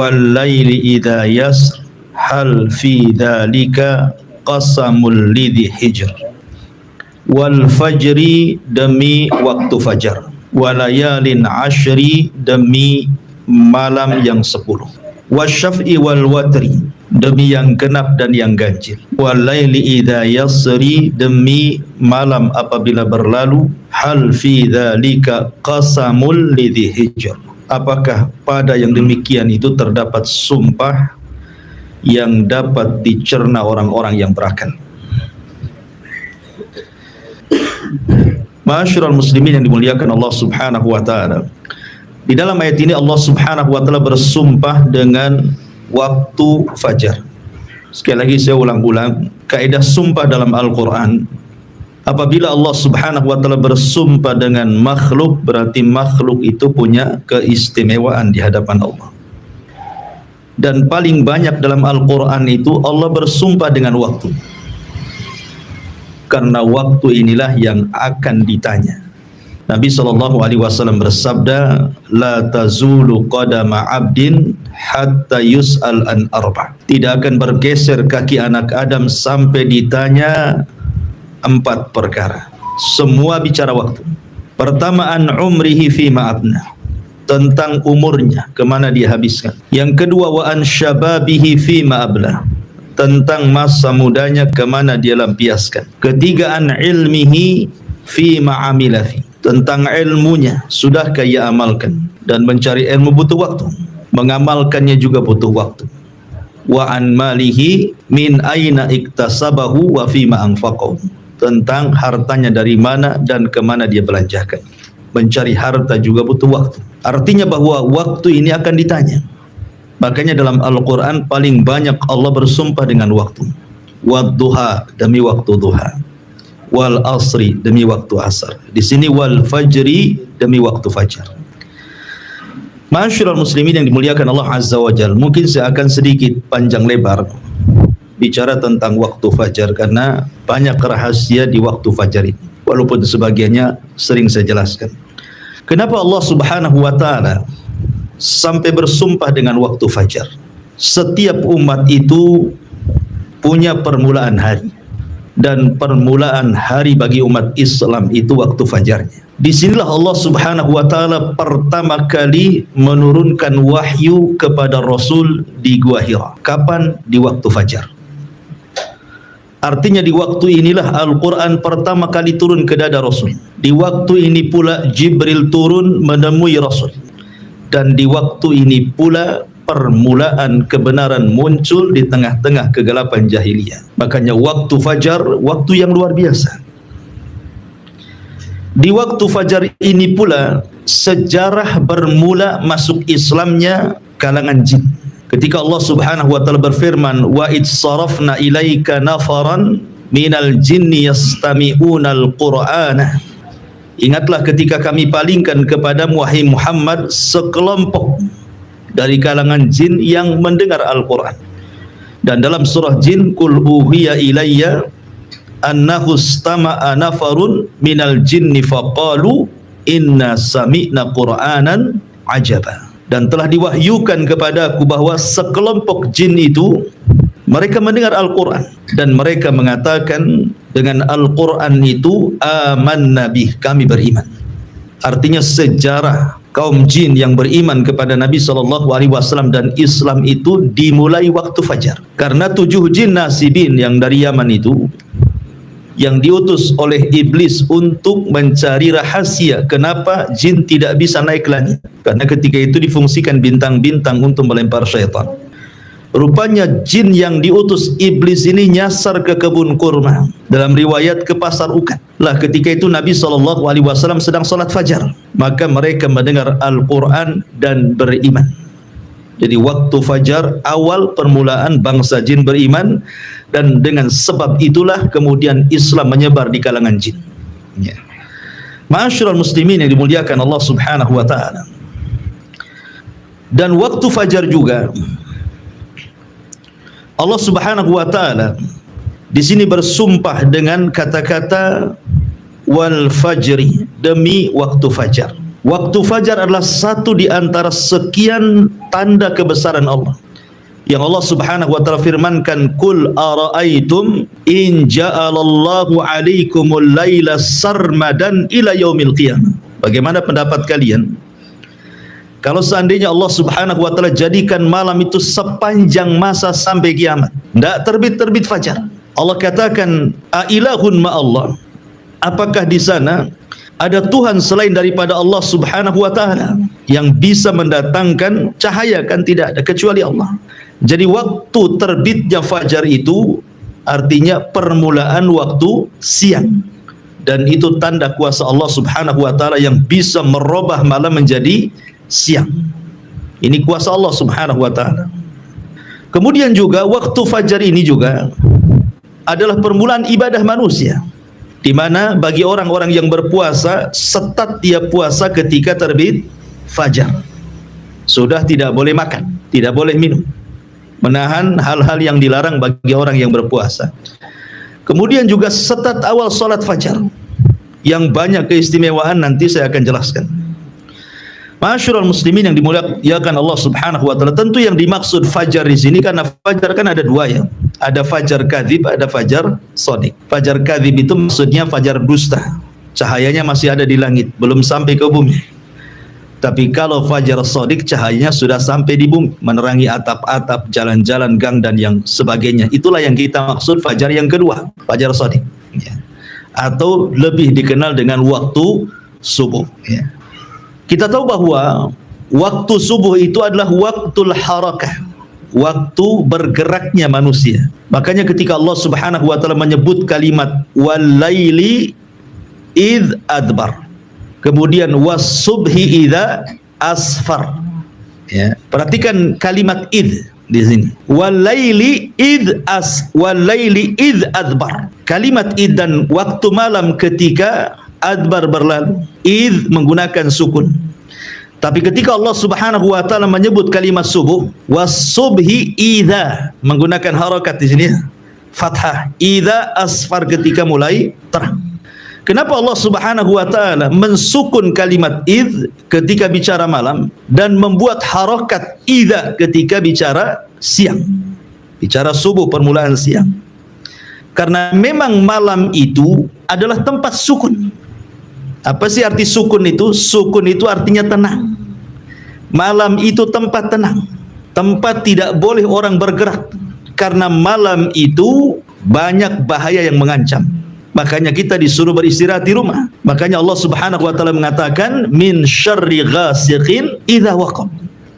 wal laili idza yasr hal fi dzalika qasamul lidhi hijr, wal fajri demi waktu fajar, walayalin ashri demi malam yang 10, wasyaf'i wal watri demi yang genap dan yang ganjil, walaili idza yasri demi malam apabila berlalu, hal fi dzalika qasamul lidhi hijr, apakah pada yang demikian itu terdapat sumpah yang dapat dicerna orang-orang yang berakal. Ma'asyiral muslimin yang dimuliakan Allah Subhanahu wa taala, di dalam ayat ini Allah Subhanahu wa taala bersumpah dengan waktu fajar. Sekali lagi saya ulang-ulang, kaidah sumpah dalam Al-Quran, apabila Allah Subhanahu wa taala bersumpah dengan makhluk, berarti makhluk itu punya keistimewaan di hadapan Allah. Dan paling banyak dalam Al-Quran itu Allah bersumpah dengan waktu, karena waktu inilah yang akan ditanya. Nabi SAW bersabda, la tazulu qadama abdin hatta yus'al an arba'. Tidak akan bergeser kaki anak Adam sampai ditanya 4 perkara. Semua bicara waktu. Pertama, an umrihi fima abna, tentang umurnya, kemana dia habiskan. Yang kedua, wa an syababihi fima abla, tentang masa mudanya, kemana dia lampiaskan. Ketiga, an ilmihi fima amilafi, tentang ilmunya, sudahkah ia amalkan. Dan mencari ilmu butuh waktu, mengamalkannya juga butuh waktu. Wa an malihi min aina iktasabahu wa fima anfaqahu, tentang hartanya dari mana dan kemana dia belanjakan. Mencari harta juga butuh waktu. Artinya bahwa waktu ini akan ditanya. Makanya dalam Al-Quran paling banyak Allah bersumpah dengan waktu. Wadduha, demi waktu duha. Wal asri, demi waktu asar. Di sini wal fajri, demi waktu fajar. Ma'asyiral muslimin yang dimuliakan Allah Azza wa Jalla, mungkin saya akan sedikit panjang lebar bicara tentang waktu fajar, karena banyak rahasia di waktu fajar ini, walaupun sebagiannya sering saya jelaskan. Kenapa Allah Subhanahu wa taala sampai bersumpah dengan waktu fajar? Setiap umat itu punya permulaan hari, dan permulaan hari bagi umat Islam itu waktu fajarnya. Disinilah Allah Subhanahu wa taala pertama kali menurunkan wahyu kepada Rasul di Gua Hira. Kapan? Di waktu fajar. Artinya di waktu inilah Al-Quran pertama kali turun ke dada Rasul. Di waktu ini pula Jibril turun menemui Rasul. Dan di waktu ini pula permulaan kebenaran muncul di tengah-tengah kegelapan jahiliyah. Makanya waktu fajar, waktu yang luar biasa. Di waktu fajar ini pula sejarah bermula masuk Islamnya kalangan jin. Ketika Allah Subhanahu wa taala berfirman, wa id sarafna ilaika nafaran minal jinni yastami'unal qur'ana. Ingatlah ketika kami palingkan kepadamu wahai Muhammad sekelompok dari kalangan jin yang mendengar Al-Quran. Dan dalam surah Jin, qul uhiya ilayya annahu istama'a nafarun minal jinni faqalu inna sami'na qur'anan ajaba. Dan telah diwahyukan kepadaku bahwa sekelompok jin itu mereka mendengar Al-Quran dan mereka mengatakan dengan Al-Quran itu amanna bih, kami beriman. Artinya sejarah kaum jin yang beriman kepada Nabi SAW dan Islam itu dimulai waktu fajar. Karena 7 jin nasibin yang dari Yaman itu, yang diutus oleh iblis untuk mencari rahasia kenapa jin tidak bisa naik ke langit, karena ketika itu difungsikan bintang-bintang untuk melempar syaitan. Rupanya jin yang diutus iblis ini nyasar ke kebun kurma, dalam riwayat ke pasar ukat. Lah ketika itu Nabi SAW sedang salat fajar, maka mereka mendengar Al-Quran dan beriman. Jadi waktu fajar awal permulaan bangsa jin beriman, dan dengan sebab itulah kemudian Islam menyebar di kalangan jin. Ya. Ma'asyiral muslimin yang dimuliakan Allah Subhanahu wa taala. Dan waktu fajar juga Allah Subhanahu wa taala di sini bersumpah dengan kata-kata wal fajri, demi waktu fajar. Waktu fajar adalah satu di antara sekian tanda kebesaran Allah yang Allah Subhanahu wa taala firmankan, "Qul ara'aitum in ja'alallahu 'alaikumul laila sarmadan ila yaumil qiyamah." Bagaimana pendapat kalian kalau seandainya Allah Subhanahu wa taala jadikan malam itu sepanjang masa sampai kiamat, tidak terbit-terbit fajar? Allah katakan, "A ilahun ma Allah?" Apakah di sana ada Tuhan selain daripada Allah Subhanahu wa taala yang bisa mendatangkan cahaya? Kan tidak ada kecuali Allah. Jadi waktu terbitnya fajar itu artinya permulaan waktu siang, dan itu tanda kuasa Allah Subhanahu wa taala yang bisa merubah malam menjadi siang. Ini kuasa Allah Subhanahu wa taala. Kemudian juga waktu fajar ini juga adalah permulaan ibadah manusia, di mana bagi orang-orang yang berpuasa, setat dia puasa ketika terbit fajar. Sudah tidak boleh makan, tidak boleh minum, menahan hal-hal yang dilarang bagi orang yang berpuasa. Kemudian juga setat awal salat fajar yang banyak keistimewaan, nanti saya akan jelaskan. Ma'asyiral muslimin yang dimuliakan Allah Subhanahu wa taala, tentu yang dimaksud fajar di sini, karena fajar kan ada dua ya. Ada fajar kadzib, ada fajar shadiq. Fajar kadzib itu maksudnya fajar dusta. Cahayanya masih ada di langit, belum sampai ke bumi. Tapi kalau fajar shadiq, cahayanya sudah sampai di bumi, menerangi atap-atap, jalan-jalan, gang dan yang sebagainya. Itulah yang kita maksud fajar yang kedua, fajar shadiq. Ya. Atau lebih dikenal dengan waktu subuh. Ya. Kita tahu bahwa waktu subuh itu adalah waktul harakah, waktu bergeraknya manusia. Makanya ketika Allah Subhanahu wa taala menyebut kalimat walaili id adbar, kemudian was-subhi idza asfar. Ya, perhatikan kalimat id di sini. Walaili id adbar. Kalimat id dan waktu malam ketika adbar berlalu. Id menggunakan sukun. Tapi ketika Allah Subhanahu wa taala menyebut kalimat subuh, was-subhi idza, menggunakan harakat di sini, fathah. Idza asfar, ketika mulai terang. Kenapa Allah Subhanahu wa taala mensukun kalimat id ketika bicara malam dan membuat harakat idza ketika bicara siang? Bicara subuh, permulaan siang. Karena memang malam itu adalah tempat sukun. Apa sih arti sukun itu? Sukun itu artinya tenang. Malam itu tempat tenang, tempat tidak boleh orang bergerak, karena malam itu banyak bahaya yang mengancam. Makanya kita disuruh beristirahat di rumah. Makanya Allah Subhanahu wa taala mengatakan min syarri ghasiqin idza waqab.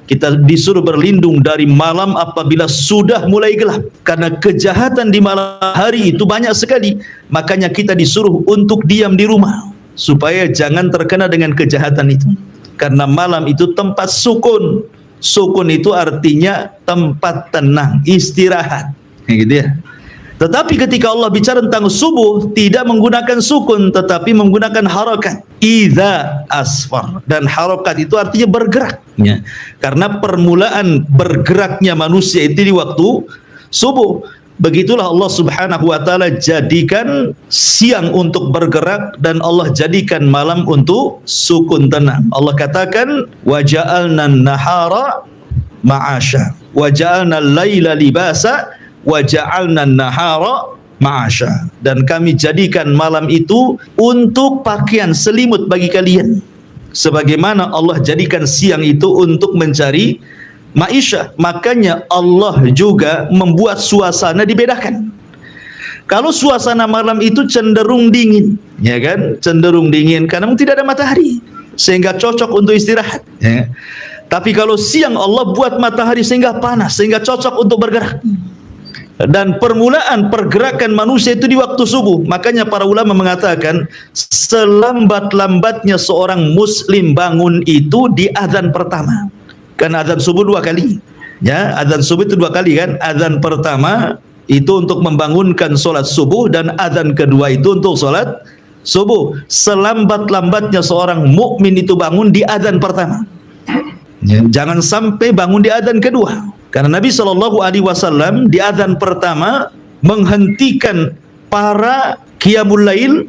Kita disuruh berlindung dari malam apabila sudah mulai gelap, karena kejahatan di malam hari itu banyak sekali. Makanya kita disuruh untuk diam di rumah supaya jangan terkena dengan kejahatan itu, karena malam itu tempat sukun. Sukun itu artinya tempat tenang, istirahat, gitu ya. Tetapi ketika Allah bicara tentang subuh, tidak menggunakan sukun, tetapi menggunakan harakat, idza asfar. Dan harakat itu artinya bergerak ya. Karena permulaan bergeraknya manusia itu di waktu subuh. Begitulah Allah Subhanahu wa taala jadikan siang untuk bergerak, dan Allah jadikan malam untuk sukun, tenang. Allah katakan wa ja'alna an-nahara ma'asha wa ja'alna al-laila libasa wa ja'alna an-nahara ma'asha, dan kami jadikan malam itu untuk pakaian selimut bagi kalian, sebagaimana Allah jadikan siang itu untuk mencari maisha. Makanya Allah juga membuat suasana dibedakan. Kalau suasana malam itu cenderung dingin, ya kan? Cenderung dingin karena tidak ada matahari, sehingga cocok untuk istirahat, ya. Tapi kalau siang Allah buat matahari sehingga panas, sehingga cocok untuk bergerak. Dan permulaan pergerakan manusia itu di waktu subuh. Makanya para ulama mengatakan selambat-lambatnya seorang muslim bangun itu di azan pertama. Kan azan subuh 2 kali, ya, azan subuh itu 2 kali kan. Azan pertama itu untuk membangunkan solat subuh, dan azan kedua itu untuk solat subuh. Selambat-lambatnya seorang mukmin itu bangun di azan pertama, ya. Jangan sampai bangun di azan kedua, karena Nabi SAW di azan pertama menghentikan para qiyamul lail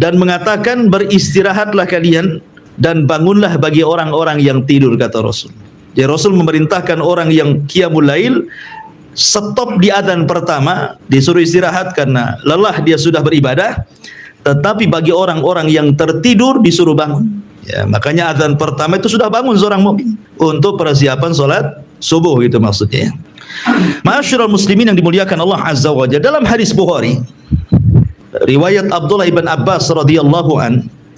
dan mengatakan beristirahatlah kalian dan bangunlah bagi orang-orang yang tidur, kata Rasul. Jadi Rasul memerintahkan orang yang qiyamul lail stop di adzan pertama, disuruh istirahat karena lelah dia sudah beribadah. Tetapi bagi orang-orang yang tertidur disuruh bangun. Ya, makanya adzan pertama itu sudah bangun seorang mukmin untuk persiapan salat subuh, gitu maksudnya. Ma'asyiral muslimin yang dimuliakan Allah Azza wa Jalla, dalam hadis Bukhari riwayat Abdullah ibn Abbas radhiyallahu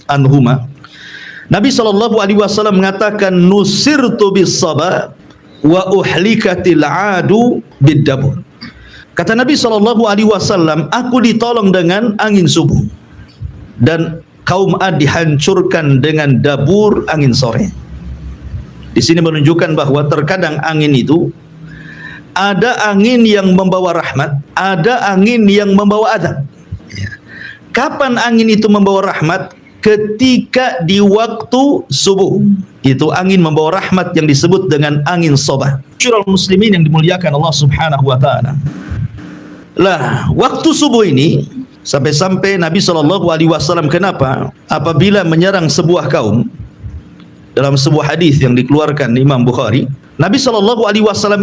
anhuma, Nabi SAW mengatakan, nusirtu bis saba wa uhlikatil adu bid-dabur. Kata Nabi SAW, aku ditolong dengan angin subuh dan kaum Ad dihancurkan dengan dabur angin sore. Di sini menunjukkan bahwa terkadang angin itu ada angin yang membawa rahmat, ada angin yang membawa adab. Kapan angin itu membawa rahmat? Ketika di waktu subuh, itu angin membawa rahmat yang disebut dengan angin sobah. Syurul muslimin yang dimuliakan Allah Subhanahu wa taala. Lah, waktu subuh ini sampai-sampai Nabi SAW, kenapa apabila menyerang sebuah kaum, dalam sebuah hadis yang dikeluarkan Imam Bukhari, Nabi SAW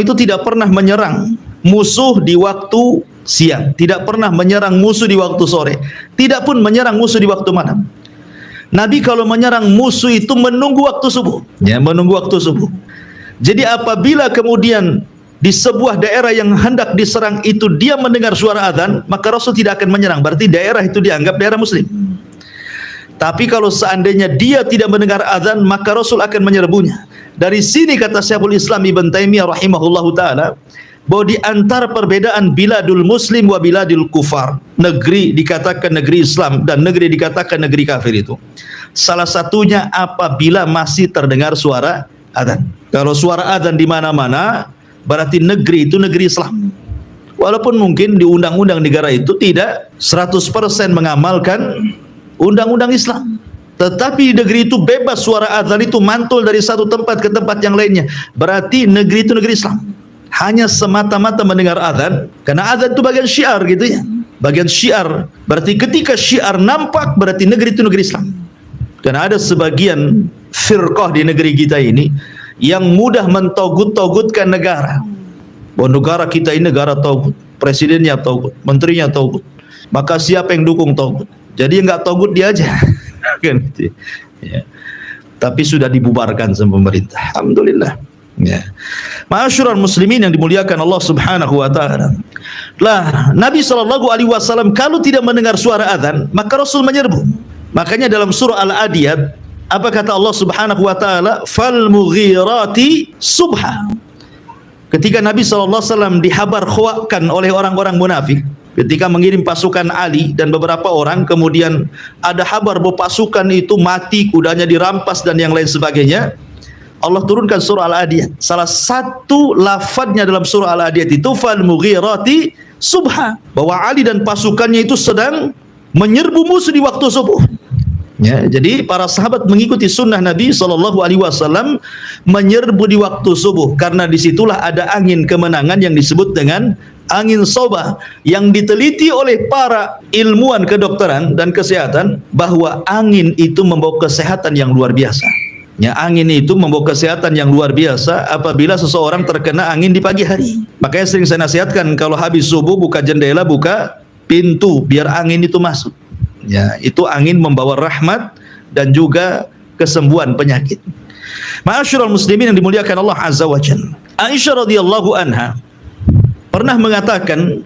itu tidak pernah menyerang musuh di waktu siang, tidak pernah menyerang musuh di waktu sore, tidak pun menyerang musuh di waktu malam. Nabi kalau menyerang musuh itu menunggu waktu subuh, ya, menunggu waktu subuh. Jadi apabila kemudian di sebuah daerah yang hendak diserang itu dia mendengar suara azan, maka Rasul tidak akan menyerang, berarti daerah itu dianggap daerah muslim. Tapi kalau seandainya dia tidak mendengar azan, maka Rasul akan menyerbunya. Dari sini kata Syekhul Islam Ibn Taimiyah rahimahullahu taala, bahwa di antara perbedaan biladul muslim wa biladul kufar, negeri dikatakan negeri Islam dan negeri dikatakan negeri kafir itu, salah satunya apabila masih terdengar suara azan. Kalau suara azan di mana-mana, berarti negeri itu negeri Islam. Walaupun mungkin di undang-undang negara itu tidak 100% mengamalkan undang-undang Islam, tetapi negeri itu bebas, suara azan itu mantul dari satu tempat ke tempat yang lainnya, berarti negeri itu negeri Islam. Hanya semata-mata mendengar azan, karena azan itu bagian syiar, gitu ya, bagian syiar. Berarti ketika syiar nampak, berarti negeri itu negeri Islam. Karena ada sebagian firqah di negeri kita ini yang mudah mentogut-togutkan negara. Bahwa negara kita ini negara togut, presidennya togut, menterinya togut, maka siapa yang dukung togut? Jadi enggak togut dia aja. Kan gitu ya. Tapi sudah dibubarkan sama pemerintah, alhamdulillah ya. Ma'asyiral muslimin yang dimuliakan Allah Subhanahu wa taala. Lah, Nabi SAW kalau tidak mendengar suara azan, maka Rasul menyerbu. Makanya dalam surah Al-Adiyat, apa kata Allah Subhanahu wa taala? Fal mughirati subha. Ketika Nabi SAW dihabar khawakan oleh orang-orang munafik, ketika mengirim pasukan Ali dan beberapa orang, kemudian ada kabar bahwa pasukan itu mati, kudanya dirampas dan yang lain sebagainya, Allah turunkan surah Al-Adiyat. Salah satu lafadznya dalam surah Al-Adiyat itu fal mughirati subha, bahwa Ali dan pasukannya itu sedang menyerbu musuh di waktu subuh. Ya, jadi para sahabat mengikuti sunnah Nabi SAW menyerbu di waktu subuh, karena disitulah ada angin kemenangan yang disebut dengan angin sobah, yang diteliti oleh para ilmuwan kedokteran dan kesehatan bahwa angin itu membawa kesehatan yang luar biasa. Ya, angin itu membawa kesehatan yang luar biasa apabila seseorang terkena angin di pagi hari. Makanya sering saya nasihatkan, kalau habis subuh buka jendela, buka pintu biar angin itu masuk. Ya, itu angin membawa rahmat dan juga kesembuhan penyakit. Ma'asyiral muslimin yang dimuliakan Allah Azza wa Jalla, Aisyah radhiyallahu anha pernah mengatakan,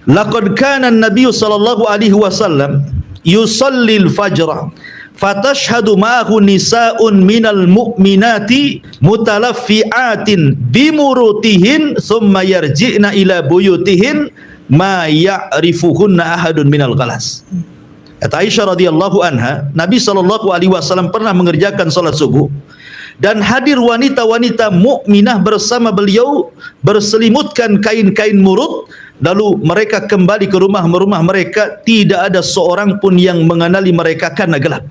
laqad kana an-nabiy sallallahu alaihi wasallam yusallil fajr fatashhadu ma'ahu nisa'un minal mu'minati mutalaffi'atin bimurutihin thumma yarji'na ila buyutihin ma ya'rifuhunna ahadun minal ghalas. Kata Aisyah radhiyallahu anha, Nabi SAW pernah mengerjakan salat subuh dan hadir wanita-wanita mukminah bersama beliau berselimutkan kain-kain murut, lalu mereka kembali ke rumah-rumah mereka, tidak ada seorang pun yang mengenali mereka karena gelap.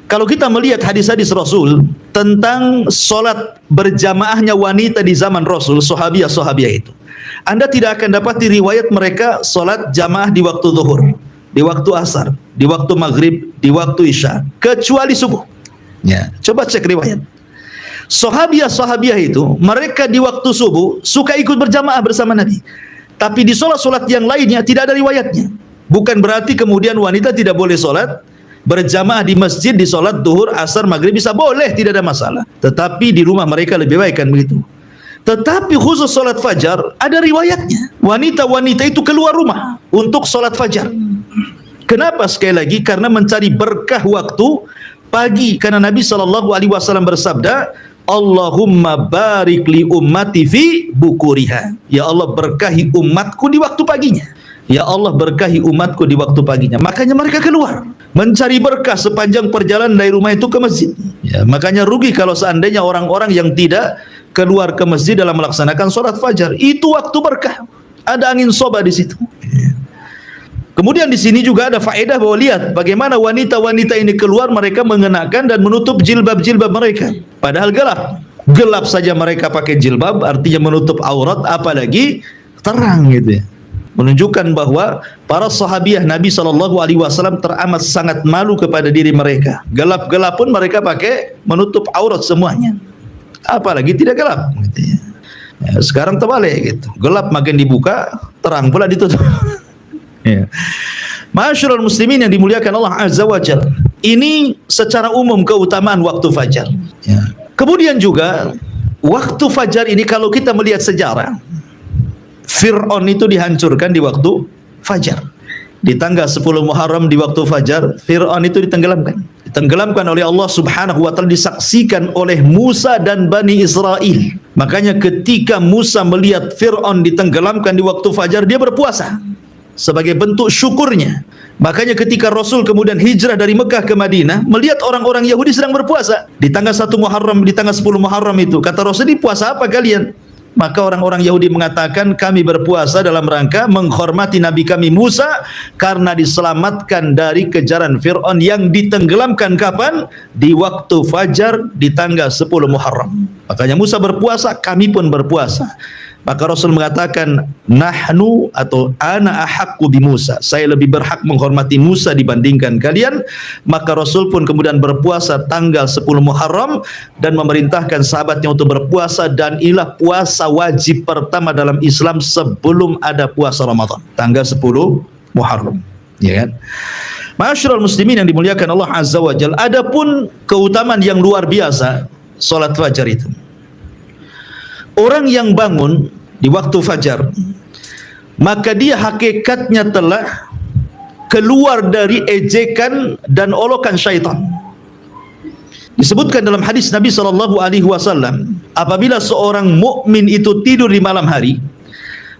Kalau kita melihat hadis-hadis Rasul tentang solat berjamaahnya wanita di zaman Rasul, sahabiah-sahabiah itu, Anda tidak akan dapat riwayat mereka solat jamaah di waktu zuhur, di waktu asar, di waktu maghrib, di waktu isya, kecuali subuh. Ya, coba cek riwayat. Sahabiah itu mereka di waktu subuh suka ikut berjamaah bersama Nabi. Tapi di solat-solat yang lainnya tidak ada riwayatnya. Bukan berarti kemudian wanita tidak boleh solat berjamaah di masjid di solat duhur, asar, maghrib, bisa boleh, tidak ada masalah. Tetapi di rumah mereka lebih baik kan begitu. Tetapi khusus solat fajar ada riwayatnya. Wanita-wanita itu keluar rumah untuk solat fajar. Kenapa? Sekali lagi karena mencari berkah waktu pagi. Karena Nabi SAW bersabda, Allahumma barik li ummati fi bukuriha. Ya Allah, berkahi umatku di waktu paginya. Ya Allah, berkahi umatku di waktu paginya. Makanya mereka keluar mencari berkah sepanjang perjalanan dari rumah itu ke masjid. Ya, makanya rugi kalau seandainya orang-orang yang tidak keluar ke masjid dalam melaksanakan sholat fajar. Itu waktu berkah. Ada angin soba di situ. Ya. Kemudian di sini juga ada faedah bahwa lihat bagaimana wanita-wanita ini keluar, mereka mengenakan dan menutup jilbab-jilbab mereka. Padahal gelap. Gelap saja mereka pakai jilbab, artinya menutup aurat, apalagi terang gitu ya. Menunjukkan bahwa para sahabiah Nabi SAW teramat sangat malu kepada diri mereka. Gelap-gelap pun mereka pakai menutup aurat semuanya. Apalagi tidak gelap gitu ya. Ya, sekarang terbalik gitu. Gelap makin dibuka, terang pula ditutup. Ya. Ma'asyiral muslimin yang dimuliakan Allah Azza wa Jalla. Ini secara umum keutamaan waktu fajar. Ya. Kemudian juga waktu fajar ini kalau kita melihat sejarah, Fir'aun itu dihancurkan di waktu fajar. Di tanggal 10 Muharram di waktu fajar, Fir'aun itu ditenggelamkan. Ditenggelamkan oleh Allah Subhanahu wa taala, disaksikan oleh Musa dan Bani Israel. Makanya ketika Musa melihat Fir'aun ditenggelamkan di waktu fajar, dia berpuasa sebagai bentuk syukurnya. Makanya ketika Rasul kemudian hijrah dari Mekah ke Madinah, melihat orang-orang Yahudi sedang berpuasa di tanggal 1 Muharram, di tanggal 10 Muharram itu, kata Rasul, "Ini puasa apa kalian?" Maka orang-orang Yahudi mengatakan, "Kami berpuasa dalam rangka menghormati Nabi kami Musa karena diselamatkan dari kejaran Fir'aun yang ditenggelamkan kapan? Di waktu fajar di tanggal 10 Muharram." Makanya Musa berpuasa, kami pun berpuasa. Maka Rasul mengatakan, "Nahnu atau ana ahaqqu bi Musa." Saya lebih berhak menghormati Musa dibandingkan kalian. Maka Rasul pun kemudian berpuasa tanggal 10 Muharram dan memerintahkan sahabatnya untuk berpuasa, dan inilah puasa wajib pertama dalam Islam sebelum ada puasa Ramadan. Tanggal 10 Muharram, ya kan? Ma'asyiral muslimin yang dimuliakan Allah Azza wa Jalla, adapun keutamaan yang luar biasa salat fajar itu. Orang yang bangun di waktu fajar, maka dia hakikatnya telah keluar dari ejekan dan olokan syaitan. Disebutkan dalam hadis Nabi SAW, apabila seorang mukmin itu tidur di malam hari,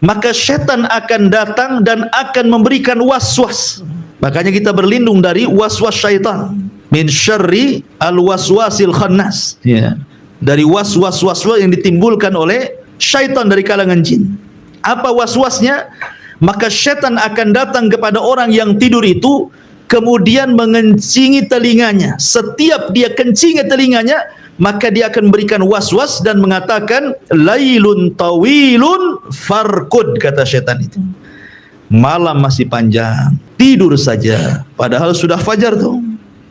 maka syaitan akan datang dan akan memberikan waswas. Makanya kita berlindung dari waswas syaitan. Min syarri al-waswasil khannas. Ya. Dari waswas yang ditimbulkan oleh syaitan dari kalangan jin. Apa waswasnya? Maka syaitan akan datang kepada orang yang tidur itu, kemudian mengencingi telinganya. Setiap dia kencingi telinganya, maka dia akan berikan waswas dan mengatakan, "Lailun tawilun farkud," kata syaitan itu. Malam masih panjang, tidur saja. Padahal sudah fajar tuh.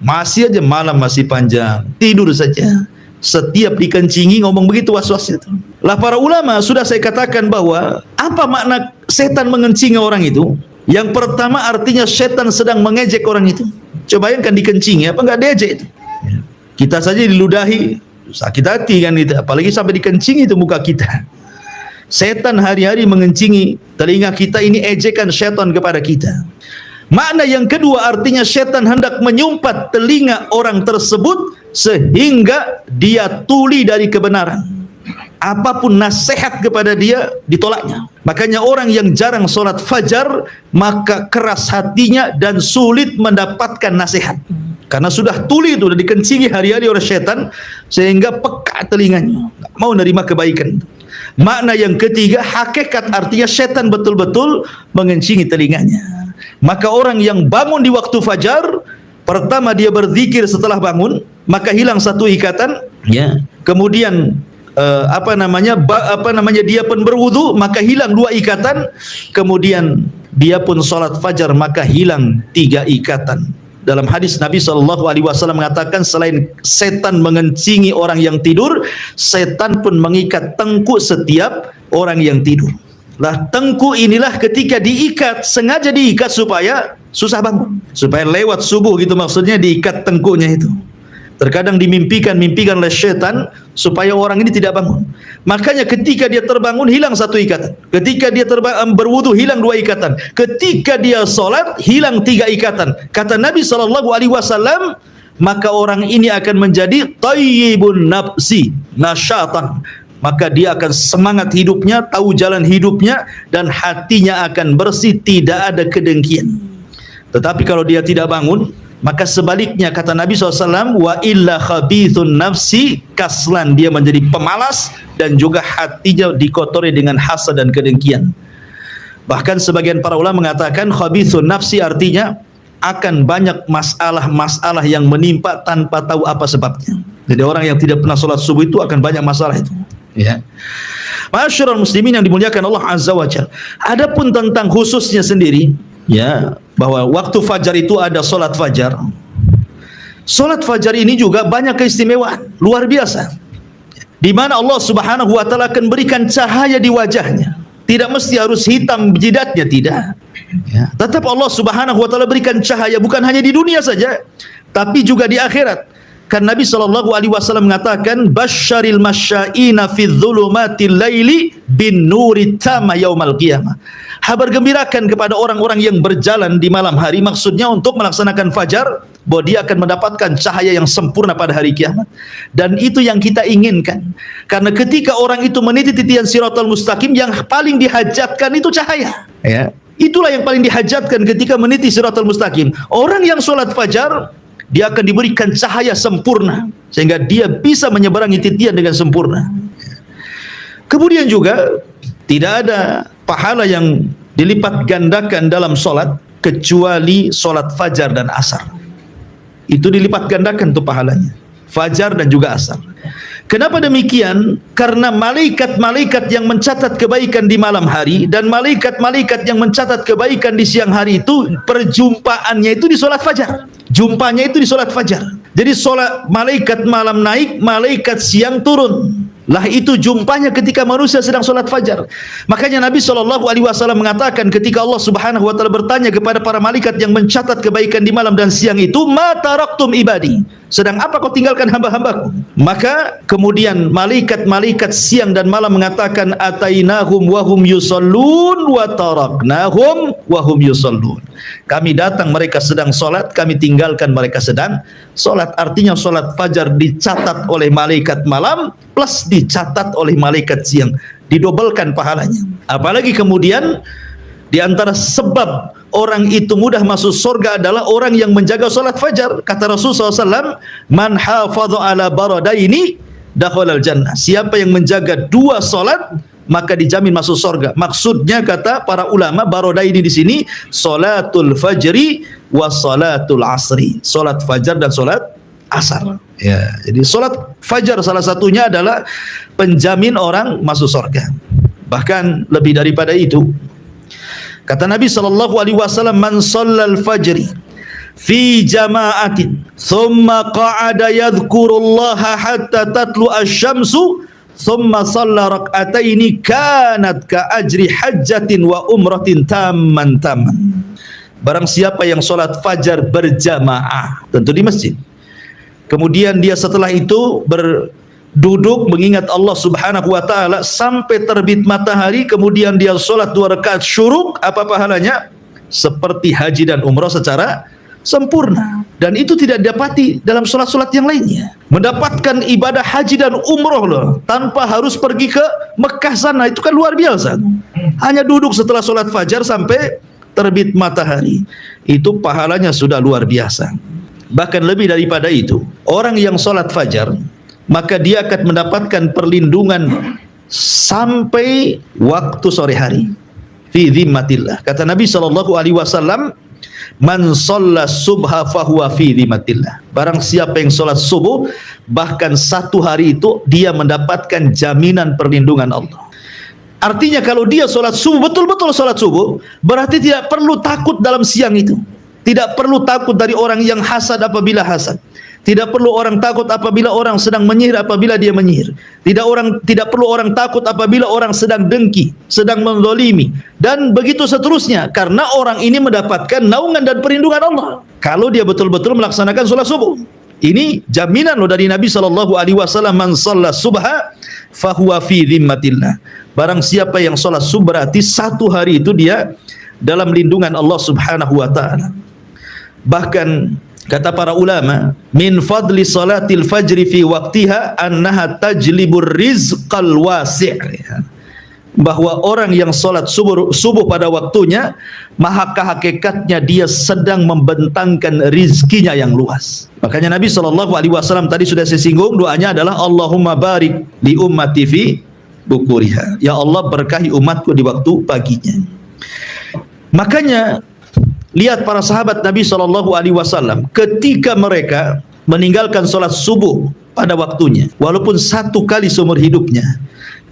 Masih aja malam masih panjang, tidur saja. Setiap dikencingi ngomong begitu waswas itu. Lah para ulama sudah saya katakan bahwa apa makna setan mengencingi orang itu? Yang pertama artinya setan sedang mengejek orang itu. Coba bayangkan dikencingi, apa enggak diejek itu? Kita saja diludahi sakit hati kan itu, apalagi sampai dikencingi itu muka kita. Setan hari-hari mengencingi telinga kita, ini ejekan setan kepada kita. Makna yang kedua artinya setan hendak menyumpat telinga orang tersebut sehingga dia tuli dari kebenaran. Apapun nasihat kepada dia ditolaknya. Makanya orang yang jarang sholat fajar maka keras hatinya dan sulit mendapatkan nasihat. Karena sudah tuli itu, sudah dikencingi hari-hari oleh setan sehingga peka telinganya, nggak mau menerima kebaikan. Makna yang ketiga, hakikat artinya setan betul-betul mengencingi telinganya. Maka orang yang bangun di waktu fajar, pertama dia berzikir setelah bangun, maka hilang satu ikatan, ya. Kemudian dia pun berwudu maka hilang 2 ikatan, kemudian dia pun salat fajar maka hilang 3 ikatan. Dalam hadis Nabi SAW mengatakan, selain setan mengencingi orang yang tidur, setan pun mengikat tengkuk setiap orang yang tidur. Lah tengkuk inilah ketika diikat, sengaja diikat supaya susah bangun, supaya lewat subuh gitu, maksudnya diikat tengkuknya itu. Terkadang dimimpikan oleh syaitan supaya orang ini tidak bangun. Makanya ketika dia terbangun hilang 1 ikatan. Ketika dia berwudu hilang 2 ikatan. Ketika dia solat hilang 3 ikatan. Kata Nabi SAW, maka orang ini akan menjadi tayyibun nafsi nasyatan. Maka dia akan semangat hidupnya, tahu jalan hidupnya, dan hatinya akan bersih, tidak ada kedengkian. Tetapi kalau dia tidak bangun, maka sebaliknya kata Nabi SAW, wa illa khabithun nafsi kaslan, dia menjadi pemalas dan juga hatinya dikotori dengan hasad dan kedengkian. Bahkan sebagian para ulama mengatakan khabithun nafsi artinya akan banyak masalah-masalah yang menimpa tanpa tahu apa sebabnya. Jadi orang yang tidak pernah sholat subuh itu akan banyak masalah itu, ya. Ma'asyiral muslimin yang dimuliakan Allah Azza wa Jalla. Adapun tentang khususnya sendiri, ya, bahwa waktu fajar itu ada solat fajar. Solat fajar ini juga banyak keistimewaan luar biasa, di mana Allah Subhanahu wa taala akan berikan cahaya di wajahnya. Tidak mesti harus hitam jidatnya, tidak, ya. Tetap Allah Subhanahu wa taala berikan cahaya bukan hanya di dunia saja, tapi juga di akhirat. Kan Nabi SAW mengatakan, basyaril masyaina fi dzulumatil laili bin nuri tama yaumal qiyamah. Kabar gembirakan kepada orang-orang yang berjalan di malam hari, maksudnya untuk melaksanakan fajar, bahwa dia akan mendapatkan cahaya yang sempurna pada hari kiamat. Dan itu yang kita inginkan. Karena ketika orang itu meniti titian siratal mustaqim, yang paling dihajatkan itu cahaya, ya. Itulah yang paling dihajatkan ketika meniti siratal mustaqim. Orang yang sholat fajar, dia akan diberikan cahaya sempurna sehingga dia bisa menyeberangi titian dengan sempurna. Kemudian juga tidak ada pahala yang dilipat gandakan dalam solat kecuali solat fajar dan asar. Itu dilipat gandakan tuh pahalanya, fajar dan juga asar. Kenapa demikian? Karena malaikat-malaikat yang mencatat kebaikan di malam hari dan malaikat-malaikat yang mencatat kebaikan di siang hari itu perjumpaannya itu di solat fajar. Jumpanya itu di solat fajar. Jadi solat malaikat malam naik, malaikat siang turun. Lah itu jumpanya ketika manusia sedang solat fajar. Makanya Nabi SAW mengatakan ketika Allah Subhanahu wa taala bertanya kepada para malaikat yang mencatat kebaikan di malam dan siang itu, ma taraktum ibadi, sedang apa kau tinggalkan hamba-hambaku? Maka kemudian malaikat-malaikat siang dan malam mengatakan, atainahum wa hum yusallun wa taraknahum wa hum yusallun. Kami datang mereka sedang solat, kami tinggalkan mereka sedang solat. Artinya solat fajar dicatat oleh malaikat malam plus dicatat oleh malaikat siang, didobelkan pahalanya. Apalagi kemudian di antara sebab orang itu mudah masuk surga adalah orang yang menjaga solat fajar. Kata Rasulullah SAW, man hafadha ala baradaini dakhalal jannah. Siapa yang menjaga 2 solat maka dijamin masuk surga. Maksudnya kata para ulama, baradaini di sini salatul fajri wa salatul asri, salat fajar dan salat asar. Ya, jadi salat fajar salah satunya adalah penjamin orang masuk surga. Bahkan lebih daripada itu, kata Nabi SAW, man shallal fajri fi jama'atin thumma qa'ada yadhkurullaha hatta tatlu asy-syamsu thumma shalla rak'ataini kanat ka ajri hajjatin wa umratin tamman. Barang siapa yang sholat fajar berjamaah, tentu di masjid, kemudian dia setelah itu berduduk mengingat Allah Subhanahu wa taala sampai terbit matahari, kemudian dia sholat 2 rakaat syuruk, apa pahalanya? Seperti haji dan umrah secara sempurna. Dan itu tidak didapati dalam sholat-sholat yang lainnya. Mendapatkan ibadah haji dan umrah loh, tanpa harus pergi ke Mekah sana, itu kan luar biasa. Hanya duduk setelah sholat fajar sampai terbit matahari, itu pahalanya sudah luar biasa. Bahkan lebih daripada itu, orang yang sholat fajar, maka dia akan mendapatkan perlindungan sampai waktu sore hari. Fi dhimmatillah. Kata Nabi SAW, Man shalla subha fahuwa fi dhimmatillah. Barang siapa yang salat subuh, bahkan satu hari itu dia mendapatkan jaminan perlindungan Allah. Artinya kalau dia salat subuh, betul-betul salat subuh, berarti tidak perlu takut dalam siang itu. Tidak perlu takut dari orang yang hasad apabila hasad. Tidak perlu orang takut apabila orang sedang menyihir apabila dia menyihir. Tidak perlu orang takut apabila orang sedang dengki, sedang menzalimi, dan begitu seterusnya, karena orang ini mendapatkan naungan dan perlindungan Allah kalau dia betul-betul melaksanakan salat subuh. Ini jaminan loh dari Nabi sallallahu alaihi wasallam, man shalla subha fahuwa fi dhimmatillah. Barang siapa yang salat subuh berarti satu hari itu dia dalam lindungan Allah Subhanahu wa taala. Bahkan kata para ulama, min fadli salatil fajri fi waqtiha annaha tajlibur rizqal wasi'. Bahwa orang yang salat subuh pada waktunya, maka hakikatnya dia sedang membentangkan rizkinya yang luas. Makanya Nabi SAW tadi sudah saya singgung, doanya adalah Allahumma barik li ummati fi bukuriha. Ya Allah, berkahi umatku di waktu paginya. Makanya lihat para sahabat Nabi SAW ketika mereka meninggalkan sholat subuh pada waktunya, walaupun satu kali seumur hidupnya,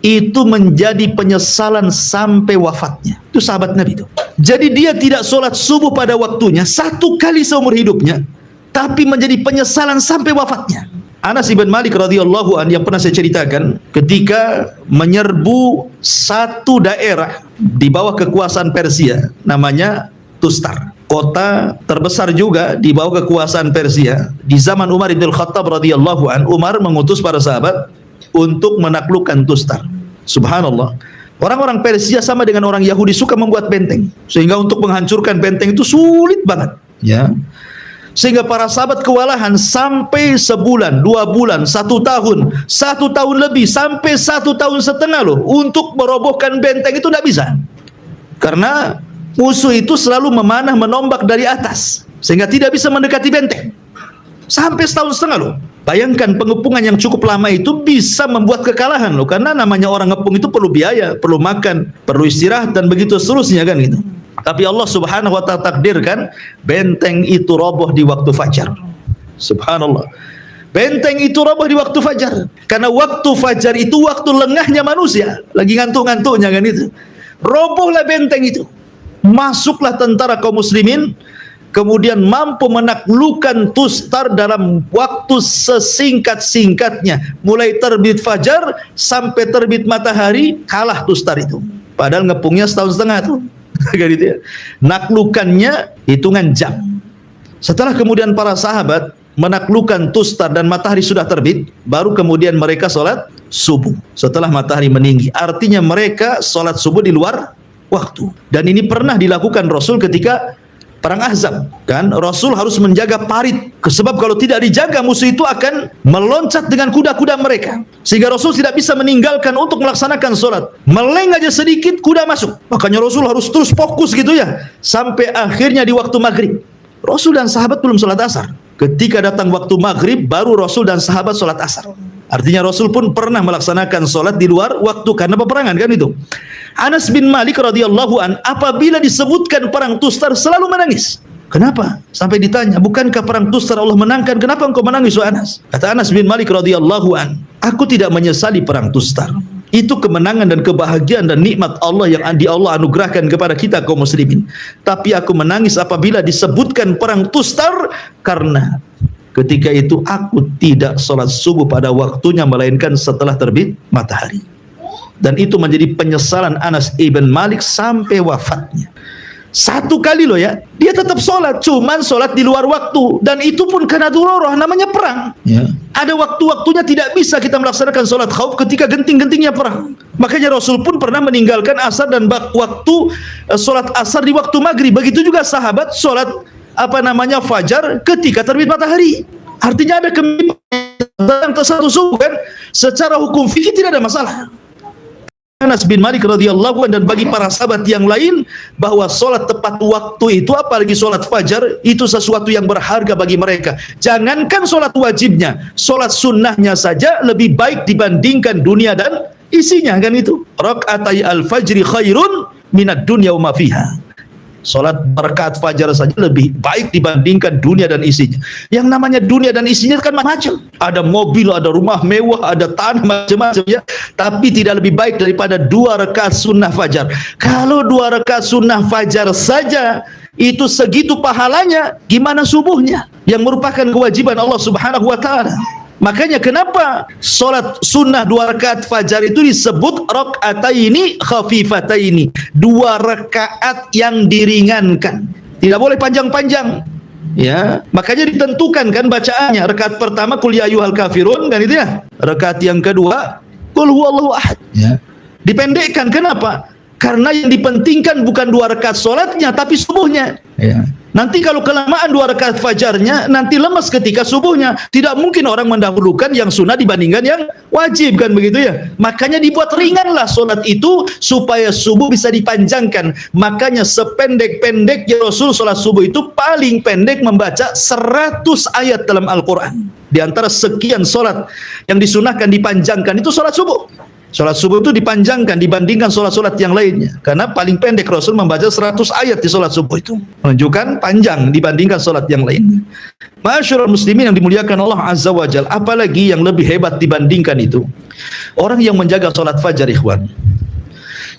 itu menjadi penyesalan sampai wafatnya. Itu sahabat Nabi itu. Jadi dia tidak sholat subuh pada waktunya satu kali seumur hidupnya, tapi menjadi penyesalan sampai wafatnya. Anas bin Malik radhiyallahu anhu yang pernah saya ceritakan, ketika menyerbu satu daerah di bawah kekuasaan Persia, namanya Tustar, kota terbesar juga di bawah kekuasaan Persia. Di zaman Umar bin Khattab radhiyallahu an, Umar mengutus para sahabat untuk menaklukkan Tustar. Subhanallah. Orang-orang Persia sama dengan orang Yahudi suka membuat benteng, sehingga untuk menghancurkan benteng itu sulit banget, ya. Sehingga para sahabat kewalahan sampai sebulan, 2 bulan, 1 tahun, 1 tahun lebih, sampai 1 tahun setengah loh, untuk merobohkan benteng itu tidak bisa. Karena musuh itu selalu memanah menombak dari atas, sehingga tidak bisa mendekati benteng. Sampai 1 tahun setengah loh. Bayangkan pengepungan yang cukup lama itu bisa membuat kekalahan loh, karena namanya orang ngepung itu perlu biaya, perlu makan, perlu istirahat, dan begitu seterusnya kan gitu. Tapi Allah Subhanahu wa ta'ala takdirkan benteng itu roboh di waktu fajar. Subhanallah. Benteng itu roboh di waktu fajar. Karena waktu fajar itu waktu lengahnya manusia, lagi ngantuk-ngantuknya kan itu. Robohlah benteng itu. Masuklah tentara kaum muslimin, kemudian mampu menaklukkan Tustar dalam waktu sesingkat-singkatnya. Mulai terbit fajar sampai terbit matahari, kalah Tustar itu. Padahal ngepungnya 1,5 tahun tuh. Gitu ya. Naklukannya hitungan jam. Setelah kemudian para sahabat menaklukkan Tustar dan matahari sudah terbit, baru kemudian mereka sholat subuh setelah matahari meninggi. Artinya mereka sholat subuh di luar waktu. Dan ini pernah dilakukan Rasul ketika perang Ahzab, kan? Rasul harus menjaga parit, sebab kalau tidak dijaga musuh itu akan meloncat dengan kuda-kuda mereka, sehingga Rasul tidak bisa meninggalkan untuk melaksanakan sholat. Meleng aja sedikit kuda masuk, makanya Rasul harus terus fokus gitu ya, sampai akhirnya di waktu maghrib Rasul dan sahabat belum sholat asar. Ketika datang waktu maghrib baru Rasul dan sahabat sholat asar. Artinya Rasul pun pernah melaksanakan sholat di luar waktu karena peperangan kan itu. Anas bin Malik radhiyallahu an apabila disebutkan perang Tustar selalu menangis. Kenapa? Sampai ditanya, bukankah perang Tustar Allah menangkan? Kenapa engkau menangis, wahai Anas? Kata Anas bin Malik radhiyallahu an, aku tidak menyesali perang Tustar. Itu kemenangan dan kebahagiaan dan nikmat Allah yang Allah anugerahkan kepada kita kaum muslimin. Tapi aku menangis apabila disebutkan perang Tustar, karena ketika itu aku tidak sholat subuh pada waktunya, melainkan setelah terbit matahari. Dan itu menjadi penyesalan Anas ibn Malik sampai wafatnya. 1 kali loh ya, dia tetap sholat, cuman sholat di luar waktu, dan itu pun karena darurah, namanya perang ya. Ada waktu-waktunya tidak bisa kita melaksanakan sholat khauf ketika genting-gentingnya perang. Makanya Rasul pun pernah meninggalkan asar dan waktu sholat asar di waktu maghrib. Begitu juga sahabat sholat fajar ketika terbit matahari. Artinya ada kemimpinan satu subuh kan, secara hukum fikih tidak ada masalah. Anas bin Malik radhiyallahu anhu dan bagi para sahabat yang lain, bahwa sholat tepat waktu itu, apalagi sholat fajar, itu sesuatu yang berharga bagi mereka. Jangankan sholat wajibnya, sholat sunnahnya saja lebih baik dibandingkan dunia dan isinya kan itu. Rak'atai al-fajri khairun minad dunya wa ma fiha. Solat rakaat fajar saja lebih baik dibandingkan dunia dan isinya. Yang namanya dunia dan isinya kan macam-macam. Ada mobil, ada rumah mewah, ada tanah, macam-macam ya. Tapi tidak lebih baik daripada 2 rakaat sunnah fajar. Kalau 2 rakaat sunnah fajar saja itu segitu pahalanya, gimana subuhnya? Yang merupakan kewajiban Allah Subhanahu wa taala. Makanya kenapa solat sunnah 2 rakaat fajar itu disebut rakaataini khafifataini, 2 rakaat yang diringankan, tidak boleh panjang-panjang ya. Makanya ditentukan kan bacaannya, rakaat pertama qul ya ayyuhal kafirun kan itu ya, rakaat yang kedua qul huwallahu ahad ya. Dipendekkan, kenapa? Karena yang dipentingkan bukan 2 rakaat solatnya tapi subuhnya ya. Nanti kalau kelamaan 2 rakaat fajarnya, nanti lemas ketika subuhnya. Tidak mungkin orang mendahulukan yang sunnah dibandingkan yang wajib, kan begitu ya. Makanya dibuat ringanlah solat itu supaya subuh bisa dipanjangkan. Makanya sependek-pendeknya Rasul solat subuh itu paling pendek membaca 100 ayat dalam Al-Quran. Di antara sekian solat yang disunahkan dipanjangkan itu solat subuh. Solat subuh itu dipanjangkan dibandingkan solat-solat yang lainnya, karena paling pendek Rasul membaca 100 ayat di solat subuh itu, menunjukkan panjang dibandingkan solat yang lain. Ma'asyiral muslimin yang dimuliakan Allah Azza wa Jalla, apalagi yang lebih hebat dibandingkan itu, orang yang menjaga solat fajar, ikhwan,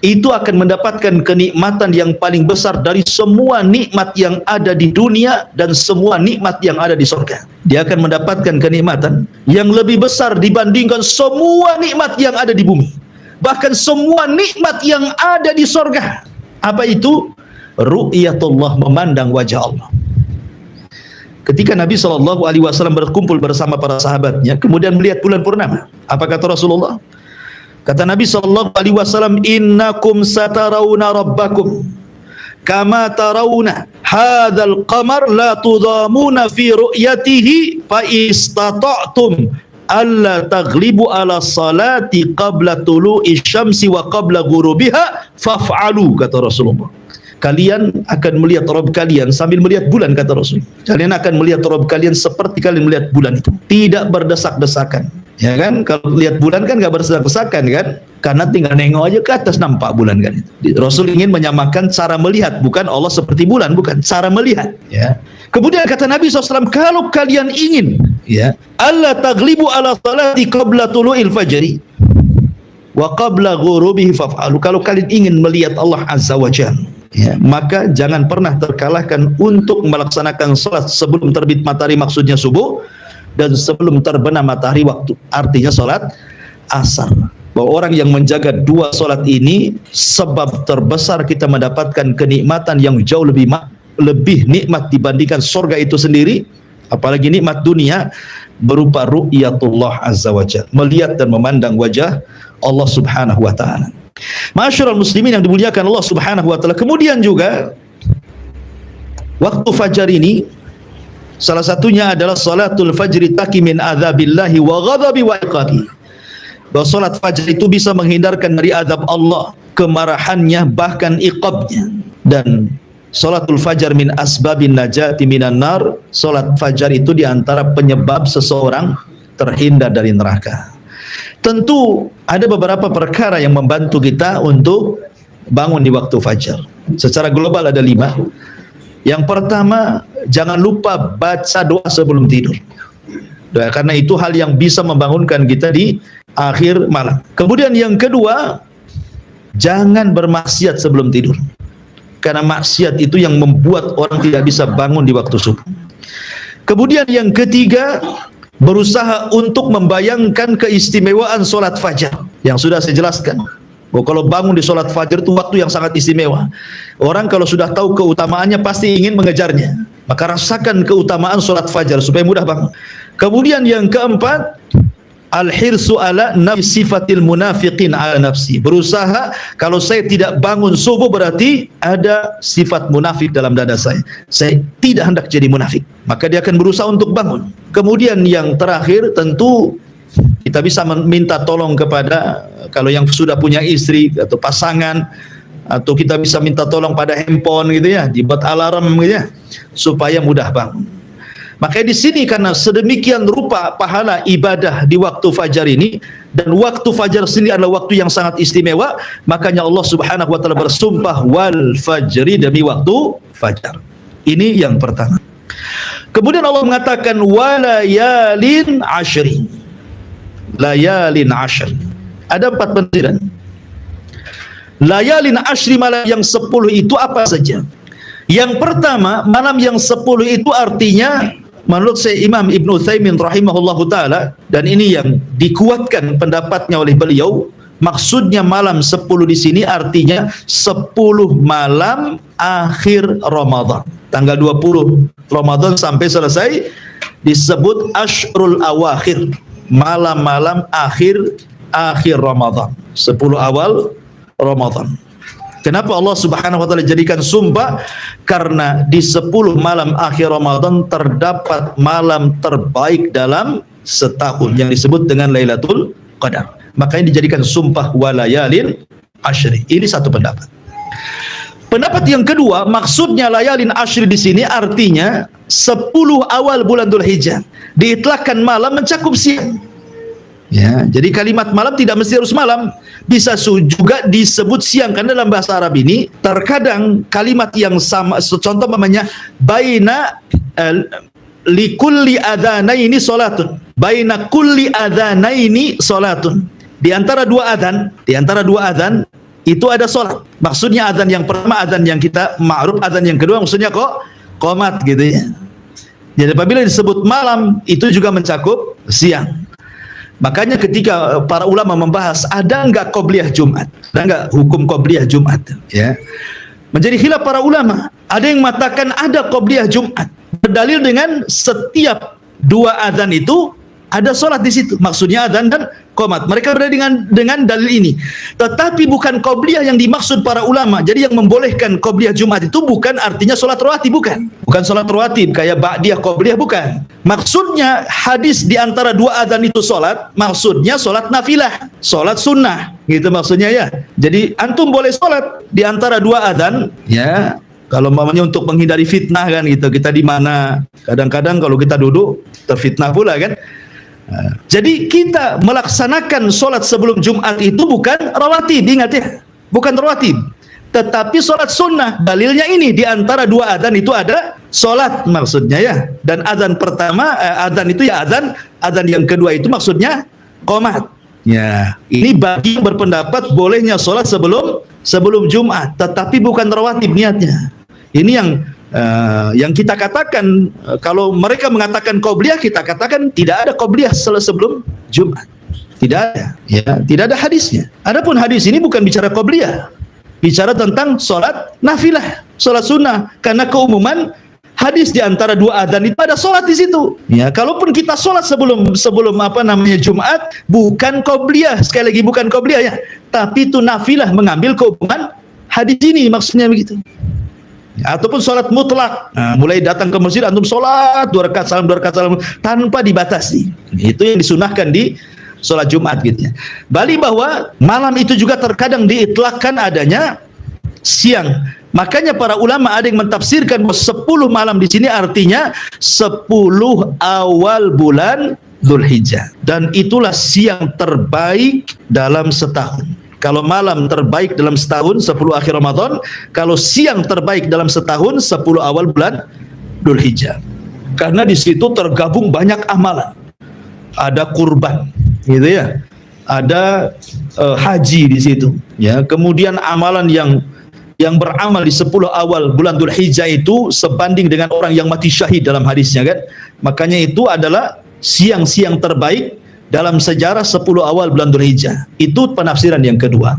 itu akan mendapatkan kenikmatan yang paling besar dari semua nikmat yang ada di dunia dan semua nikmat yang ada di surga. Dia akan mendapatkan kenikmatan yang lebih besar dibandingkan semua nikmat yang ada di bumi, bahkan semua nikmat yang ada di surga. Apa itu? Ru'yatullah, memandang wajah Allah. Ketika Nabi SAW berkumpul bersama para sahabatnya, kemudian melihat bulan purnama, apa kata Rasulullah? Kata Nabi SAW, innakum satarawna rabbakum kama tarawna hadzal qamar la tudamuna fi ru'yatihi fa istata'tum alla taghlibu ala salati qabla tulu'i syamsi wa qabla ghurubiha faf'alu, kata Rasulullah. Kalian akan melihat Rabb kalian sambil melihat bulan, kata Rasul. Kalian akan melihat Rabb kalian seperti kalian melihat bulan itu, tidak berdesak-desakan. Ya kan, kalau lihat bulan kan gak berdesak-desakan kan, karena tinggal nengok aja ke atas nampak bulan kan. Rasul ingin menyamakan cara melihat, bukan Allah seperti bulan, bukan, cara melihat ya. Kemudian kata Nabi SAW, kalau kalian ingin ya, alla taghlibu ala salati qabla tulu'il fajri wa qabla ghurubihi faf'alu, kalau kalian ingin melihat Allah Azza wa Jalla ya, maka jangan pernah terkalahkan untuk melaksanakan salat sebelum terbit matahari, maksudnya subuh, dan sebelum terbenam matahari, waktu artinya salat asar. Bahwa orang yang menjaga 2 salat ini sebab terbesar kita mendapatkan kenikmatan yang jauh lebih nikmat dibandingkan surga itu sendiri, apalagi nikmat dunia berupa ru'yatullah azza wa jalla, melihat dan memandang wajah Allah Subhanahu wa taala. Ma'asyiral muslimin yang dimuliakan Allah Subhanahu wa taala, kemudian juga waktu fajar ini salah satunya adalah salatul fajri taqi min adzabillahi wa ghadabi wa iqabi. Bahwa salat fajar itu bisa menghindarkan dari azab Allah, kemarahannya, bahkan iqabnya. Dan salatul fajar min asbabin najati minan nar, salat fajar itu diantara penyebab seseorang terhindar dari neraka. Tentu ada beberapa perkara yang membantu kita untuk bangun di waktu fajar. Secara global ada 5. Yang pertama, jangan lupa baca doa sebelum tidur. Doa, karena itu hal yang bisa membangunkan kita di akhir malam. Kemudian yang kedua, jangan bermaksiat sebelum tidur. Karena maksiat itu yang membuat orang tidak bisa bangun di waktu subuh. Kemudian yang ketiga, berusaha untuk membayangkan keistimewaan solat fajar yang sudah saya jelaskan. Kalau bangun di solat fajar itu waktu yang sangat istimewa. Orang kalau sudah tahu keutamaannya pasti ingin mengejarnya. Maka rasakan keutamaan solat fajar supaya mudah bangun. Kemudian yang keempat, al-hirsu ala nafsi sifatil munafiqin ala nafsi. Berusaha, kalau saya tidak bangun subuh berarti ada sifat munafik dalam dada saya. Saya tidak hendak jadi munafik. Maka dia akan berusaha untuk bangun. Kemudian yang terakhir, tentu kita bisa minta tolong kepada, kalau yang sudah punya istri atau pasangan, atau kita bisa minta tolong pada handphone gitu ya, dibuat alarm gitu ya, supaya mudah bangun. Makanya di sini karena sedemikian rupa pahala ibadah di waktu fajar ini, dan waktu fajar sendiri adalah waktu yang sangat istimewa, makanya Allah Subhanahu wa taala bersumpah wal fajri, demi waktu fajar. Ini yang pertama. Kemudian Allah mengatakan walayalin ashri. Layalin ashr. Ada 4 penafsiran. Layalin ashri, malam yang 10 itu apa saja? Yang pertama, malam yang 10 itu artinya menurut saya Imam Ibn Utsaimin rahimahullahu taala, dan ini yang dikuatkan pendapatnya oleh beliau, maksudnya malam 10 di sini artinya 10 malam akhir Ramadan. Tanggal 20 Ramadan sampai selesai disebut Ashrul Awakhir, malam-malam akhir Ramadan, 10 awal Ramadan. Kenapa Allah Subhanahu wa taala jadikan sumpah? Karena di 10 malam akhir Ramadan terdapat malam terbaik dalam setahun yang disebut dengan Lailatul Qadar. Makanya dijadikan sumpah walayalin ashri. Ini satu pendapat. Pendapat yang kedua, maksudnya layalin ashri di sini artinya 10 awal bulan Dzulhijjah. Diitlaqkan malam mencakup siang. Ya, jadi kalimat malam tidak mesti harus malam, bisa juga disebut siang, karena dalam bahasa Arab ini terkadang kalimat yang sama, contoh namanya baina likulli adzanaini salatun, baina kulli adzanaini salatun, di antara dua adzan itu ada salat. Maksudnya adzan yang pertama adzan yang kita ma'ruf, adzan yang kedua maksudnya qomat gitu ya. Jadi apabila disebut malam itu juga mencakup siang. Makanya ketika para ulama membahas ada enggak qobliyah Jumat, ada enggak hukum qobliyah Jumat, ya, menjadi khilaf para ulama. Ada yang mengatakan ada qobliyah Jumat, berdalil dengan setiap 2 adzan itu ada sholat di situ, maksudnya adzan dan qomat. Mereka berdalil dengan dalil ini. Tetapi bukan qobliyah yang dimaksud para ulama. Jadi yang membolehkan qobliyah Jumat itu bukan artinya sholat rawatib, bukan sholat rawatib kayak ba'diyah qobliyah, bukan. Maksudnya hadis di antara 2 adzan itu sholat, maksudnya sholat nafilah, sholat sunnah, gitu maksudnya ya. Jadi antum boleh sholat di antara 2 adzan, ya. Kalau mamanya untuk menghindari fitnah kan gitu, kita di mana kadang-kadang kalau kita duduk terfitnah pula kan. Jadi kita melaksanakan sholat sebelum Jumat itu bukan rawatib, ingat ya, bukan rawatib, tetapi sholat sunnah. Dalilnya ini di antara 2 adzan itu ada sholat maksudnya ya. Dan adzan pertama adzan itu ya adzan yang kedua itu maksudnya qomat. Ya, ini bagi yang berpendapat bolehnya sholat sebelum Jumat, tetapi bukan rawatib niatnya. Ini yang kita katakan, kalau mereka mengatakan qobliyah, kita katakan tidak ada qobliyah sebelum Jumat. Tidak ada, ya, tidak ada hadisnya. Adapun hadis ini bukan bicara qobliyah, bicara tentang sholat nafilah, sholat sunnah. Karena keumuman hadis di antara 2 adzan itu ada sholat di situ. Ya, kalaupun kita sholat sebelum Jumat, bukan qobliyah, sekali lagi bukan qobliyah ya, tapi itu nafilah, mengambil keumuman hadis ini, maksudnya begitu. Ataupun sholat mutlak, mulai datang ke masjid antum sholat 2 rakaat salam tanpa dibatasi. Itu yang disunahkan di sholat Jumat gitu ya. Bali bahwa malam itu juga terkadang diitlakkan adanya siang. Makanya para ulama ada yang mentafsirkan bahwa 10 malam di sini artinya 10 awal bulan Dzulhijjah, dan itulah siang terbaik dalam setahun. Kalau malam terbaik dalam setahun 10 akhir Ramadan, kalau siang terbaik dalam setahun 10 awal bulan Dzulhijjah. Karena di situ tergabung banyak amalan. Ada kurban, gitu ya. Ada haji di situ, ya. Kemudian amalan yang beramal di 10 awal bulan Dzulhijjah itu sebanding dengan orang yang mati syahid dalam hadisnya kan. Makanya itu adalah siang-siang terbaik dalam sejarah 10 awal bulan Dzulhijjah. Itu penafsiran yang kedua.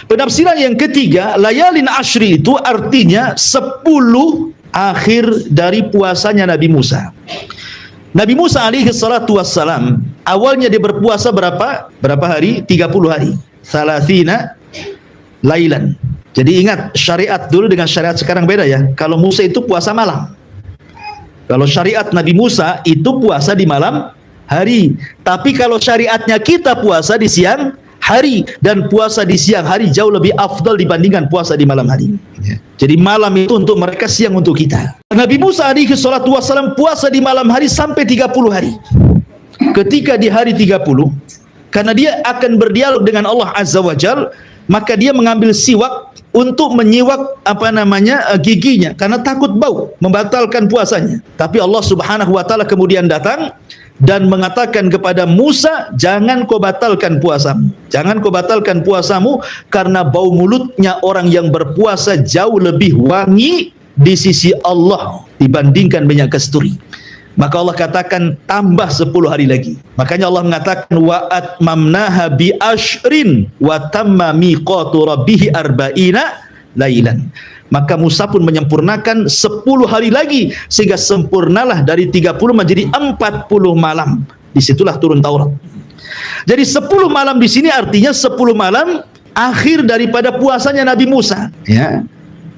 Penafsiran yang ketiga, layalin ashri itu artinya 10 akhir dari puasanya Nabi Musa. Nabi Musa alaihi salatu wassalam, awalnya dia berpuasa berapa hari? 30 hari. Salasina lailan. Jadi ingat, syariat dulu dengan syariat sekarang beda ya. Kalau Musa itu puasa malam. Kalau syariat Nabi Musa itu puasa di malam hari. Tapi kalau syariatnya kita puasa di siang hari, dan puasa di siang hari jauh lebih afdal dibandingkan puasa di malam hari. Ya. Jadi malam itu untuk mereka, siang untuk kita. Nabi Musa alaihi salatu wassalam puasa di malam hari sampai 30 hari. Ketika di hari 30, karena dia akan berdialog dengan Allah Azza wa Jal, maka dia mengambil siwak untuk menyiwak giginya karena takut bau, membatalkan puasanya. Tapi Allah Subhanahu wa taala kemudian datang dan mengatakan kepada Musa, jangan kau batalkan puasamu. Jangan kau batalkan puasamu karena bau mulutnya orang yang berpuasa jauh lebih wangi di sisi Allah dibandingkan minyak kasturi. Maka Allah katakan tambah 10 hari lagi. Makanya Allah mengatakan wa atmamnaha bi ashrin wa tamma miqatu rabbih arba'ina lailan. Maka Musa pun menyempurnakan 10 hari lagi sehingga sempurnalah dari 30 menjadi 40 malam. Disitulah turun Taurat. Jadi 10 malam di sini artinya 10 malam akhir daripada puasanya Nabi Musa, ya.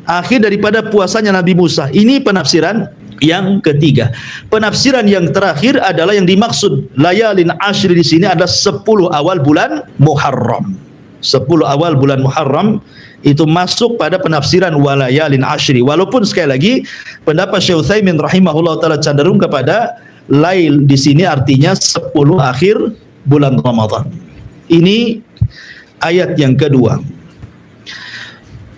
Akhir daripada puasanya Nabi Musa. Ini penafsiran yang ketiga. Penafsiran yang terakhir adalah yang dimaksud layalin ashri di sini adalah 10 awal bulan Muharram. 10 awal bulan Muharram itu masuk pada penafsiran walayalin ashri. Walaupun sekali lagi pendapat Syekh Utsaimin rahimahullah taala cenderung kepada lail di sini artinya 10 akhir bulan Ramadan. Ini ayat yang kedua.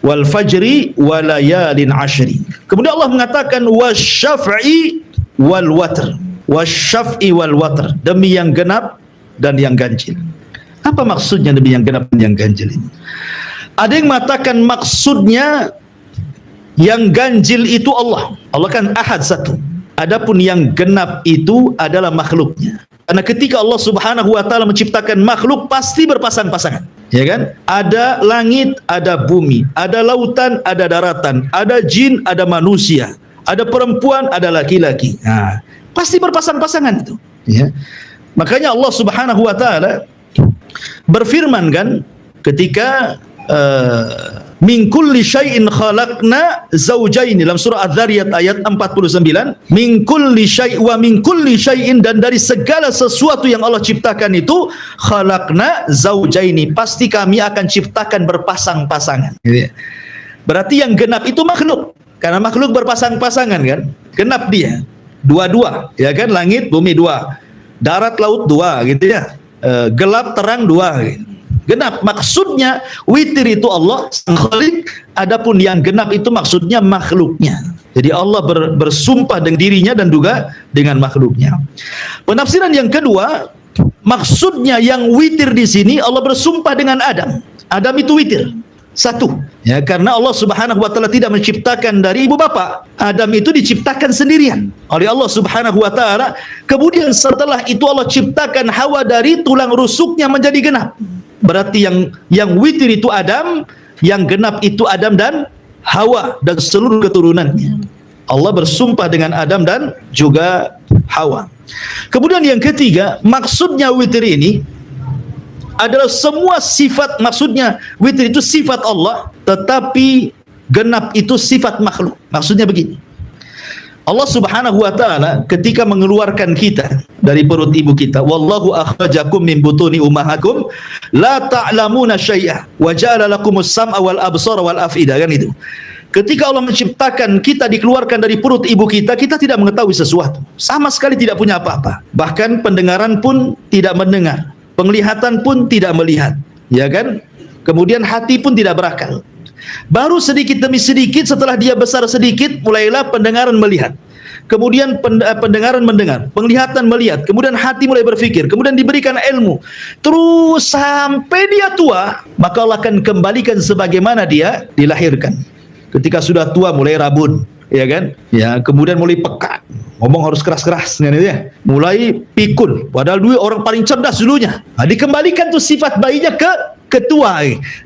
Wal fajri walayalin ashri. Kemudian Allah mengatakan wasyaf'i wal watr. Wasyaf'i wal watr, demi yang genap dan yang ganjil. Apa maksudnya demi yang genap dan yang ganjil ini? Ada yang mengatakan maksudnya yang ganjil itu Allah. Allah kan ahad satu. Adapun yang genap itu adalah makhluknya. Karena ketika Allah Subhanahu wa taala menciptakan makhluk pasti berpasang-pasangan, ya kan? Ada langit, ada bumi, ada lautan, ada daratan, ada jin, ada manusia, ada perempuan, ada laki-laki. Nah, pasti berpasang-pasangan itu, ya. Makanya Allah Subhanahu wa taala berfirman kan ketika min kulli syai'in khalaqna zawjayn dalam surah Az-Zariyat ayat 49, min kulli syai' wa min kulli syai'in, dan dari segala sesuatu yang Allah ciptakan itu khalaqna zawjaini, pasti kami akan ciptakan berpasang-pasangan. Berarti yang genap itu makhluk, karena makhluk berpasang-pasangan kan, genap dia dua-dua, ya kan, langit bumi dua, darat laut dua gitu ya, gelap terang dua gitu. Genap maksudnya witir itu Allah sang Khalik, adapun yang genap itu maksudnya makhluknya. Jadi Allah bersumpah dengan dirinya dan juga dengan makhluknya. Penafsiran yang kedua, maksudnya yang witir di sini Allah bersumpah dengan Adam. Adam itu witir satu, ya, karena Allah Subhanahu wa taala tidak menciptakan dari ibu bapak. Adam itu diciptakan sendirian oleh Allah Subhanahu wa taala. Kemudian setelah itu Allah ciptakan Hawa dari tulang rusuknya menjadi genap. Berarti yang witir itu Adam, yang genap itu Adam dan Hawa dan seluruh keturunannya. Allah bersumpah dengan Adam dan juga Hawa. Kemudian yang ketiga, maksudnya witir ini adalah semua sifat, maksudnya witir itu sifat Allah, tetapi genap itu sifat makhluk. Maksudnya begini, Allah Subhanahu wa taala ketika mengeluarkan kita dari perut ibu kita, wallahu akhrajakum min butuni ummahakum la ta'lamuna syai'a wa ja'ala lakumus sam'a wal absara wal af'ida, kan itu. Ketika Allah menciptakan kita, dikeluarkan dari perut ibu kita, kita tidak mengetahui sesuatu, sama sekali tidak punya apa-apa. Bahkan pendengaran pun tidak mendengar, penglihatan pun tidak melihat, ya kan? Kemudian hati pun tidak berakal. Baru sedikit demi sedikit setelah dia besar sedikit, mulailah pendengaran melihat, kemudian pendengaran mendengar, penglihatan melihat, kemudian hati mulai berpikir, kemudian diberikan ilmu, terus sampai dia tua, maka Allah akan kembalikan sebagaimana dia dilahirkan. Ketika sudah tua mulai rabun, ya kan, ya, kemudian mulai peka, ngomong harus keras-keras, ya, mulai pikun, padahal dulu orang paling cerdas dulunya. Nah, dikembalikan tuh sifat bayinya ke ketua.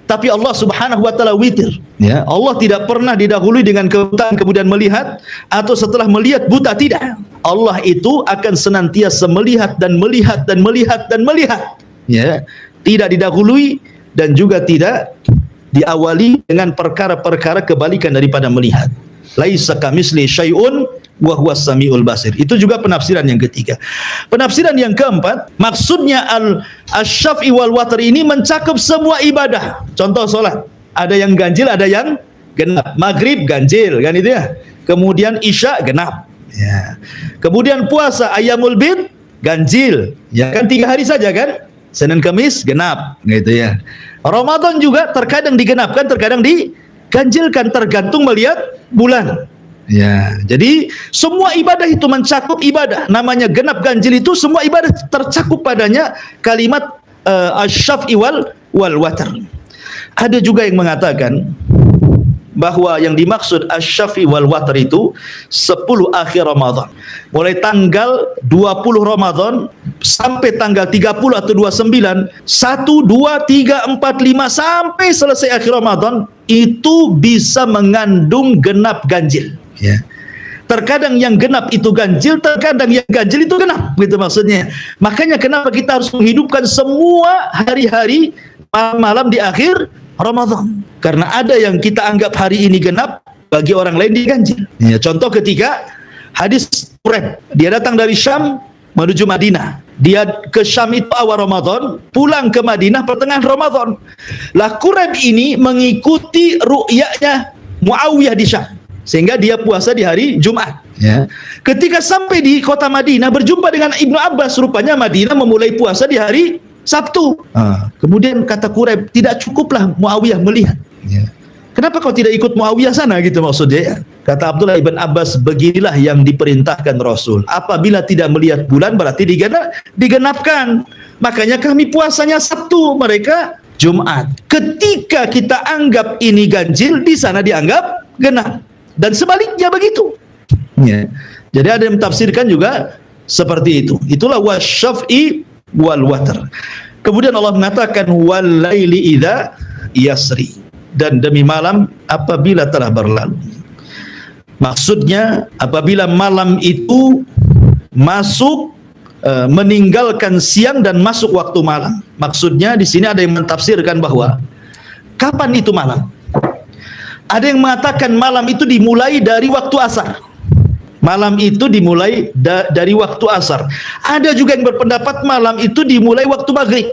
Tapi Allah Subhanahu wa taala witir, ya. Allah tidak pernah didahului dengan kebutaan kemudian melihat, atau setelah melihat buta, tidak. Allah itu akan senantiasa melihat dan melihat dan melihat dan melihat, ya. Tidak didahului dan juga tidak diawali dengan perkara-perkara kebalikan daripada melihat. Laisa kamitsli syai'un wa huwas samiul basir. Itu juga penafsiran yang ketiga. Penafsiran yang keempat, maksudnya al-syaf'i wal watr ini mencakup semua ibadah. Contoh salat, ada yang ganjil, ada yang genap. Maghrib ganjil kan itu ya. Kemudian Isya genap. Ya. Kemudian puasa Ayyamul Bid ganjil. Ya kan 3 hari saja kan? Senin Kamis genap gitu ya. Ramadan juga terkadang digenapkan, terkadang diganjilkan tergantung melihat bulan. Ya, jadi semua ibadah itu mencakup ibadah. Namanya genap ganjil itu semua ibadah tercakup padanya kalimat asy-syaf'i wal watr. Ada juga yang mengatakan bahwa yang dimaksud asy-syaf'i wal watr itu 10 akhir Ramadan. Mulai tanggal 20 Ramadan sampai tanggal 30 atau 29, 1, 2, 3, 4, 5 sampai selesai akhir Ramadan itu bisa mengandung genap ganjil. Ya. Terkadang yang genap itu ganjil, terkadang yang ganjil itu genap, gitu maksudnya. Makanya kenapa kita harus menghidupkan semua hari-hari malam di akhir Ramadan. Karena ada yang kita anggap hari ini genap, bagi orang lain dia ganjil. Ya, contoh ketika hadis Quraib, dia datang dari Syam menuju Madinah. Dia ke Syam itu awal Ramadan, pulang ke Madinah pertengahan Ramadan. Lah Quraib ini mengikuti ru'yahnya Muawiyah di Syam, sehingga dia puasa di hari Jumat. Ya. Ketika sampai di kota Madinah berjumpa dengan Ibnu Abbas, rupanya Madinah memulai puasa di hari Sabtu. Kemudian kata Quraib, tidak cukuplah Muawiyah melihat. Ya. Kenapa kau tidak ikut Muawiyah sana gitu maksudnya ya? Kata Abdullah ibn Abbas, beginilah yang diperintahkan Rasul. Apabila tidak melihat bulan berarti digenapkan. Makanya kami puasanya Sabtu, mereka Jumat. Ketika kita anggap ini ganjil, di sana dianggap genap. Dan sebaliknya begitu. Ya. Jadi ada yang mentafsirkan juga seperti itu. Itulah wasyaf'i wal watr. Kemudian Allah mengatakan wal laili idza yasri, dan demi malam apabila telah berlalu. Maksudnya apabila malam itu masuk meninggalkan siang dan masuk waktu malam. Maksudnya di sini ada yang mentafsirkan bahwa kapan itu malam? Ada yang mengatakan malam itu dimulai dari waktu asar. Malam itu dimulai dari waktu asar. Ada juga yang berpendapat malam itu dimulai waktu maghrib.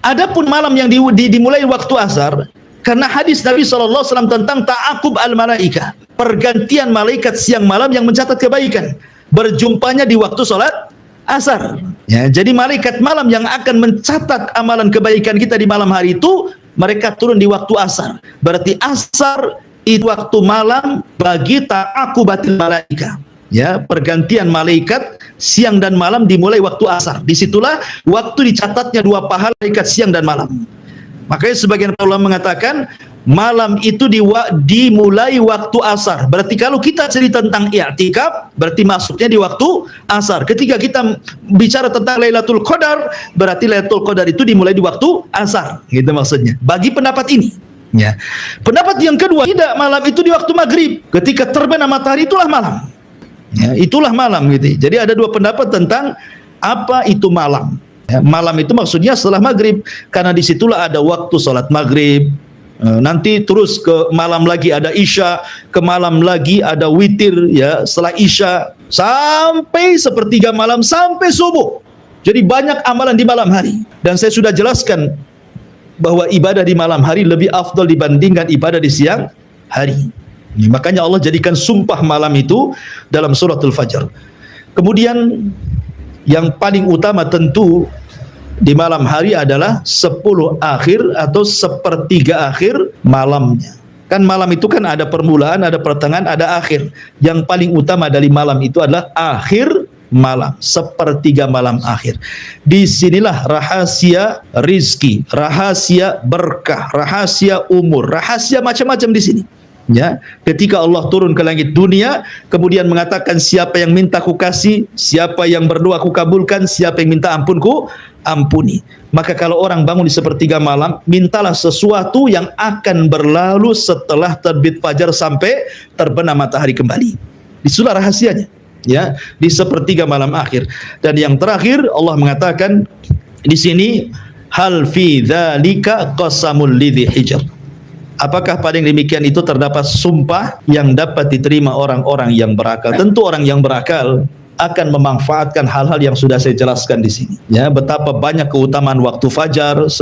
Adapun malam yang dimulai waktu asar, karena hadis Nabi SAW tentang ta'aqub al-malaika, pergantian malaikat siang malam yang mencatat kebaikan, berjumpanya di waktu sholat asar. Ya, jadi malaikat malam yang akan mencatat amalan kebaikan kita di malam hari itu, mereka turun di waktu asar. Berarti asar itu waktu malam bagi ta'aqubatil malaika. Ya, pergantian malaikat siang dan malam dimulai waktu asar. Disitulah waktu dicatatnya 2 pahala malaikat siang dan malam. Makanya sebagian ulama mengatakan malam itu dimulai waktu asar. Berarti kalau kita cerita tentang i'tikaf, berarti masuknya di waktu asar. Ketika kita bicara tentang Lailatul Qadar, berarti Lailatul Qadar itu dimulai di waktu asar. Gitu maksudnya. Bagi pendapat ini. Ya. Pendapat yang kedua, tidak, malam itu di waktu maghrib. Ketika terbenam matahari itulah malam. Ya, itulah malam gitu. Jadi ada 2 pendapat tentang apa itu malam. Ya, malam itu maksudnya setelah maghrib, karena disitulah ada waktu sholat maghrib. Nanti terus ke malam lagi ada isya, ke malam lagi ada witir ya setelah isya, sampai sepertiga malam sampai subuh. Jadi banyak amalan di malam hari. Dan saya sudah jelaskan bahwa ibadah di malam hari lebih afdal dibandingkan ibadah di siang hari. Makanya Allah jadikan sumpah malam itu dalam suratul Fajr. Kemudian yang paling utama tentu di malam hari adalah 10 akhir atau sepertiga akhir malamnya. Kan malam itu kan ada permulaan, ada pertengahan, ada akhir. Yang paling utama dari malam itu adalah akhir malam, sepertiga malam akhir. Disinilah rahasia rizki, rahasia berkah, rahasia umur, rahasia macam-macam di sini. Ya, ketika Allah turun ke langit dunia, kemudian mengatakan siapa yang minta ku kasih, siapa yang berdoa ku kabulkan, siapa yang minta ampun ku ampuni. Maka kalau orang bangun di sepertiga malam, mintalah sesuatu yang akan berlalu setelah terbit fajar sampai terbenam matahari kembali. Disitulah rahasianya, ya, di sepertiga malam akhir. Dan yang terakhir Allah mengatakan di sini, hal fi dzalika qasamul lidzi hijr. Apakah pada yang demikian itu terdapat sumpah yang dapat diterima orang-orang yang berakal? Tentu orang yang berakal akan memanfaatkan hal-hal yang sudah saya jelaskan di sini. Ya, betapa banyak keutamaan waktu fajar, 10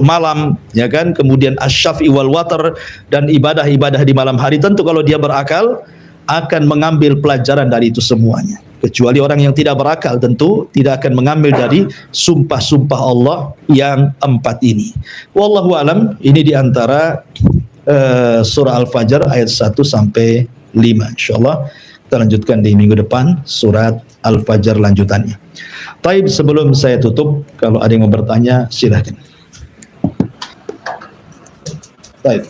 malam, ya kan? Kemudian asy-syafi wal watar dan ibadah-ibadah di malam hari. Tentu kalau dia berakal akan mengambil pelajaran dari itu semuanya. Kecuali orang yang tidak berakal tentu tidak akan mengambil dari sumpah-sumpah Allah yang 4 ini. Wallahu alam, ini di antara surah Al-Fajr ayat 1 sampai 5. Insyaallah kita lanjutkan di minggu depan surat Al-Fajr lanjutannya. Taib, sebelum saya tutup, kalau ada yang mau bertanya silakan. Taib.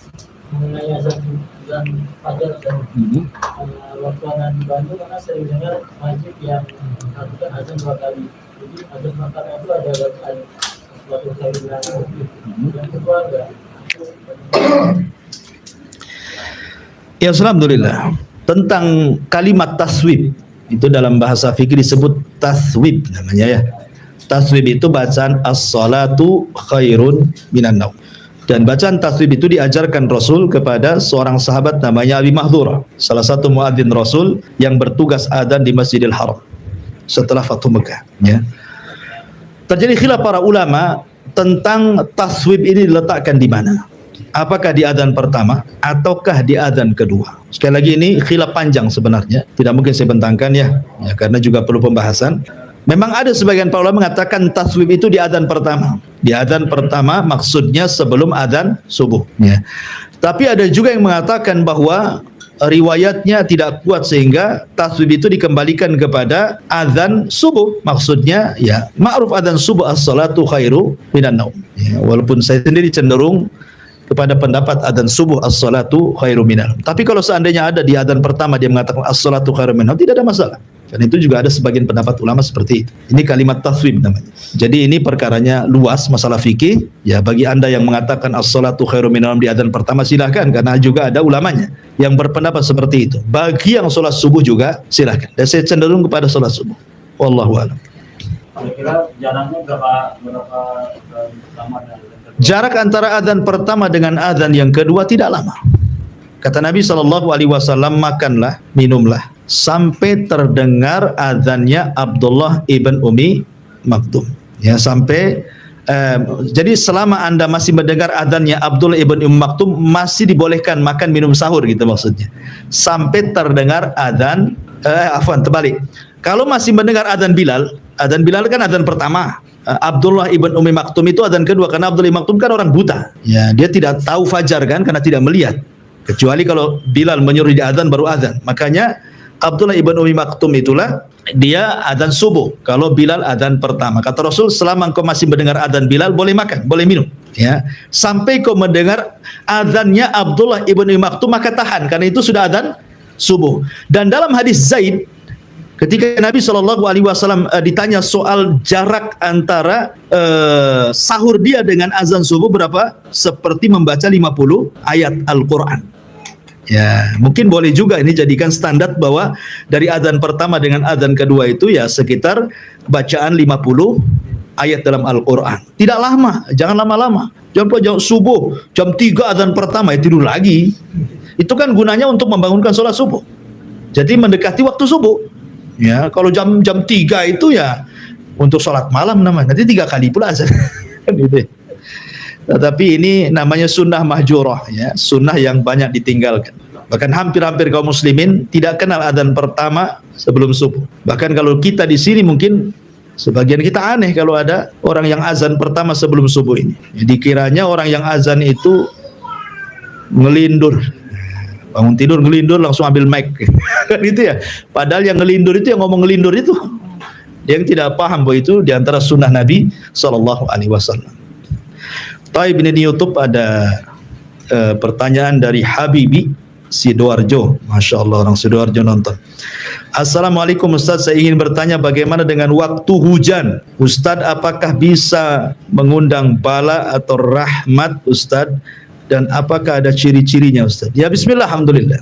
Mengenai azan dan fajar dan waktu anak di Bandung, karena sering dengar masjid yang melakukan azan 2 kali. Jadi azan pertama itu ada bacaan suatu kali yang kedua ada. Ya, alhamdulillah. Tentang kalimat taswib, itu dalam bahasa fikih disebut taswib namanya ya. Taswib itu bacaan as-salatu khairun minan naum. Dan bacaan taswib itu diajarkan Rasul kepada seorang sahabat namanya Abi Mahdhurah, salah satu muadzin Rasul yang bertugas adzan di Masjidil Haram setelah Fathu Mekah, ya. Terjadi khilaf para ulama tentang taswib ini diletakkan di mana. Apakah di adzan pertama ataukah di adzan kedua? Sekali lagi ini khilaf panjang sebenarnya, tidak mungkin saya bentangkan ya, karena juga perlu pembahasan. Memang ada sebagian para ulama mengatakan taswib itu di adzan pertama. Di adzan pertama maksudnya sebelum adzan subuh, ya. Tapi ada juga yang mengatakan bahwa riwayatnya tidak kuat sehingga taswib itu dikembalikan kepada adzan subuh. Maksudnya ya ma'ruf adzan subuh as-salatu khairu minan naum. Ya, walaupun saya sendiri cenderung kepada pendapat adzan subuh as-salatu khairu minan naum. Tapi kalau seandainya ada di adzan pertama dia mengatakan as-salatu khairu minan naum, tidak ada masalah. Dan itu juga ada sebagian pendapat ulama seperti itu. Ini kalimat taswib namanya. Jadi ini perkaranya luas masalah fikih. Ya, bagi Anda yang mengatakan as-salatu khairu minan naum di adzan pertama silahkan, karena juga ada ulamanya yang berpendapat seperti itu. Bagi yang sholat subuh juga silahkan. Dan saya cenderung kepada sholat subuh. Wallahu a'lam. Kira-kira jaraknya berapa lama dan Jarak antara adzan pertama dengan adzan yang kedua tidak lama. Kata Nabi SAW, makanlah, minumlah sampai terdengar adzannya Abdullah ibn Umi Maktum. Ya, sampai jadi selama Anda masih mendengar adzannya Abdullah ibn Umi Maktum, masih dibolehkan makan minum sahur gitu maksudnya. Sampai terdengar adzan terbalik. Kalau masih mendengar adzan Bilal kan adzan pertama. Abdullah ibn Umi Maktum itu adzan kedua, karena Abdullah ibn Maktum kan orang buta. Ya, dia tidak tahu fajar kan karena tidak melihat. Kecuali kalau Bilal menyuruh dia adzan baru adzan. Makanya Abdullah ibn Umi Maktum itulah dia adzan subuh. Kalau Bilal adzan pertama. Kata Rasul, selama engkau masih mendengar adzan Bilal, boleh makan, boleh minum. Ya, sampai kau mendengar adzannya Abdullah ibn Umi Maktum, maka tahan, karena itu sudah adzan subuh. Dan dalam hadis Zaid, ketika Nabi SAW ditanya soal jarak antara sahur dia dengan azan subuh berapa? Seperti membaca 50 ayat Al-Quran. Ya, mungkin boleh juga ini jadikan standar bahwa dari azan pertama dengan azan kedua itu ya sekitar bacaan 50 ayat dalam Al-Quran. Tidak lama, jangan lama-lama. Jam subuh, jam 3 azan pertama, ya tidur lagi. Itu kan gunanya untuk membangunkan sholat subuh. Jadi mendekati waktu subuh. Ya, kalau jam 3 itu ya untuk sholat malam namanya. Nanti 3 kali pula azan. Gitu. Tetapi ini namanya sunnah mahjurah, ya, sunnah yang banyak ditinggalkan. Bahkan hampir-hampir kaum muslimin tidak kenal adzan pertama sebelum subuh. Bahkan kalau kita di sini mungkin sebagian kita aneh kalau ada orang yang azan pertama sebelum subuh ini. Jadi kiranya orang yang azan itu ngelindur, bangun tidur ngelindur langsung ambil mic, kan itu ya. Padahal yang ngelindur itu, yang ngomong ngelindur itu, yang tidak paham bahwa itu diantara sunnah Nabi SAW. Taib, ini di YouTube ada pertanyaan dari Habibi Sidoarjo. Masya Allah, orang Sidoarjo nonton. Assalamualaikum Ustaz, saya ingin bertanya bagaimana dengan waktu hujan Ustaz, apakah bisa mengundang bala atau rahmat Ustaz, dan apakah ada ciri-cirinya Ustaz? Ya, bismillah, alhamdulillah.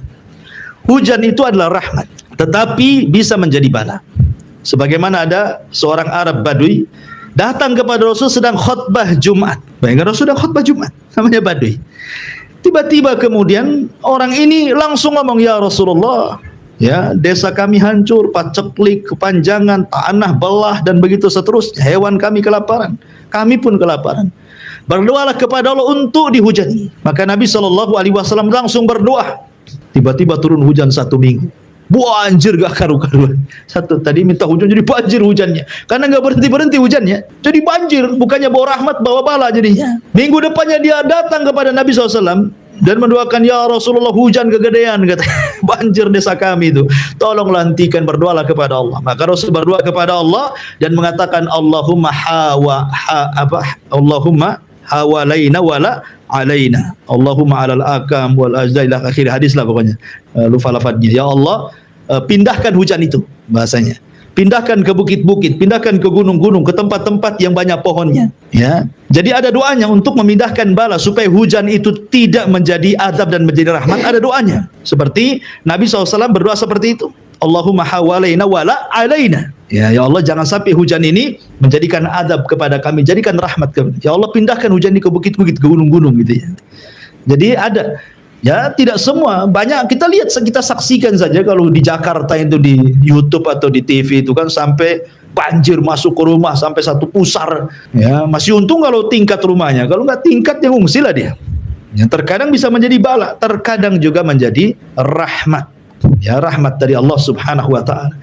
Hujan itu adalah rahmat, tetapi bisa menjadi bala. Sebagaimana ada seorang Arab Badui datang kepada Rasul sedang khutbah Jumat. Bayangkan Rasul sedang khutbah Jumat, namanya Badui. Tiba-tiba kemudian orang ini langsung ngomong, ya Rasulullah, Ya, desa kami hancur, paceklik, kepanjangan, tanah belah dan begitu seterusnya. Hewan kami kelaparan, kami pun kelaparan. Berdoalah kepada Allah untuk dihujani. Maka Nabi SAW langsung berdoa. Tiba-tiba turun hujan 1 minggu. Banjir gak karu-karuan. Tadi minta hujan jadi banjir hujannya. Karena gak berhenti-berhenti hujannya. Jadi banjir, bukannya bawa rahmat, bawa bala jadinya. Minggu depannya dia datang kepada Nabi SAW dan mendoakan, ya Rasulullah, hujan kegedean, kata. Banjir desa kami itu, tolonglah hentikan, berdoalah kepada Allah. Maka Rasul berdoa kepada Allah dan mengatakan, Allahumma Allahumma hawalaina wala alaina, Allahumma alal akam wal ajdalah, akhir hadis lah pokoknya, lupa lafadznya. Ya Allah, pindahkan hujan itu, bahasanya. Pindahkan ke bukit-bukit, pindahkan ke gunung-gunung, ke tempat-tempat yang banyak pohonnya. Ya, jadi ada doanya untuk memindahkan bala supaya hujan itu tidak menjadi azab dan menjadi rahmat. Ada doanya. Seperti Nabi SAW berdoa seperti itu. Allahumma hawalaina wala alaina. Ya Allah, jangan sampai hujan ini menjadikan azab kepada kami, jadikan rahmat kami. Ya Allah, pindahkan hujan ini ke bukit-bukit, ke gunung-gunung gitu ya. Jadi ada. Ya, tidak semua, banyak kita lihat, kita saksikan saja kalau di Jakarta itu, di YouTube atau di TV itu kan sampai banjir masuk ke rumah sampai 1 pusar. Ya, masih untung kalau tingkat rumahnya, kalau nggak tingkat ya ngungsi lah dia. Yang terkadang bisa menjadi bala, terkadang juga menjadi rahmat. Ya, rahmat dari Allah Subhanahu wa taala.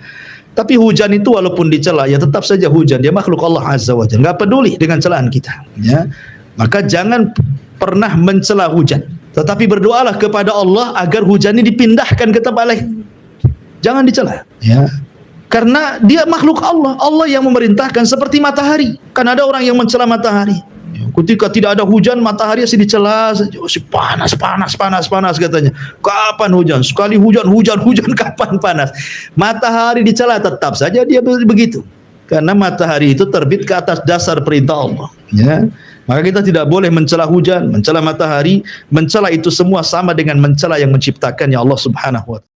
Tapi hujan itu walaupun dicela, ya tetap saja hujan, dia makhluk Allah Azza wa Jalla, nggak peduli dengan celaan kita. Ya, maka jangan pernah mencela hujan. Tetapi berdoalah kepada Allah agar hujan ini dipindahkan ke tempat lain. Jangan dicela. Ya. Karena dia makhluk Allah. Allah yang memerintahkan, seperti matahari. Kan ada orang yang mencela matahari. Ketika tidak ada hujan, matahari masih dicela saja. Oh, panas katanya. Kapan hujan? Sekali hujan, kapan panas? Matahari dicela, tetap saja dia begitu. Karena matahari itu terbit ke atas dasar perintah Allah. Ya. Maka kita tidak boleh mencela hujan, mencela matahari, mencela itu semua sama dengan mencela yang menciptakannya Allah Subhanahu wa taala.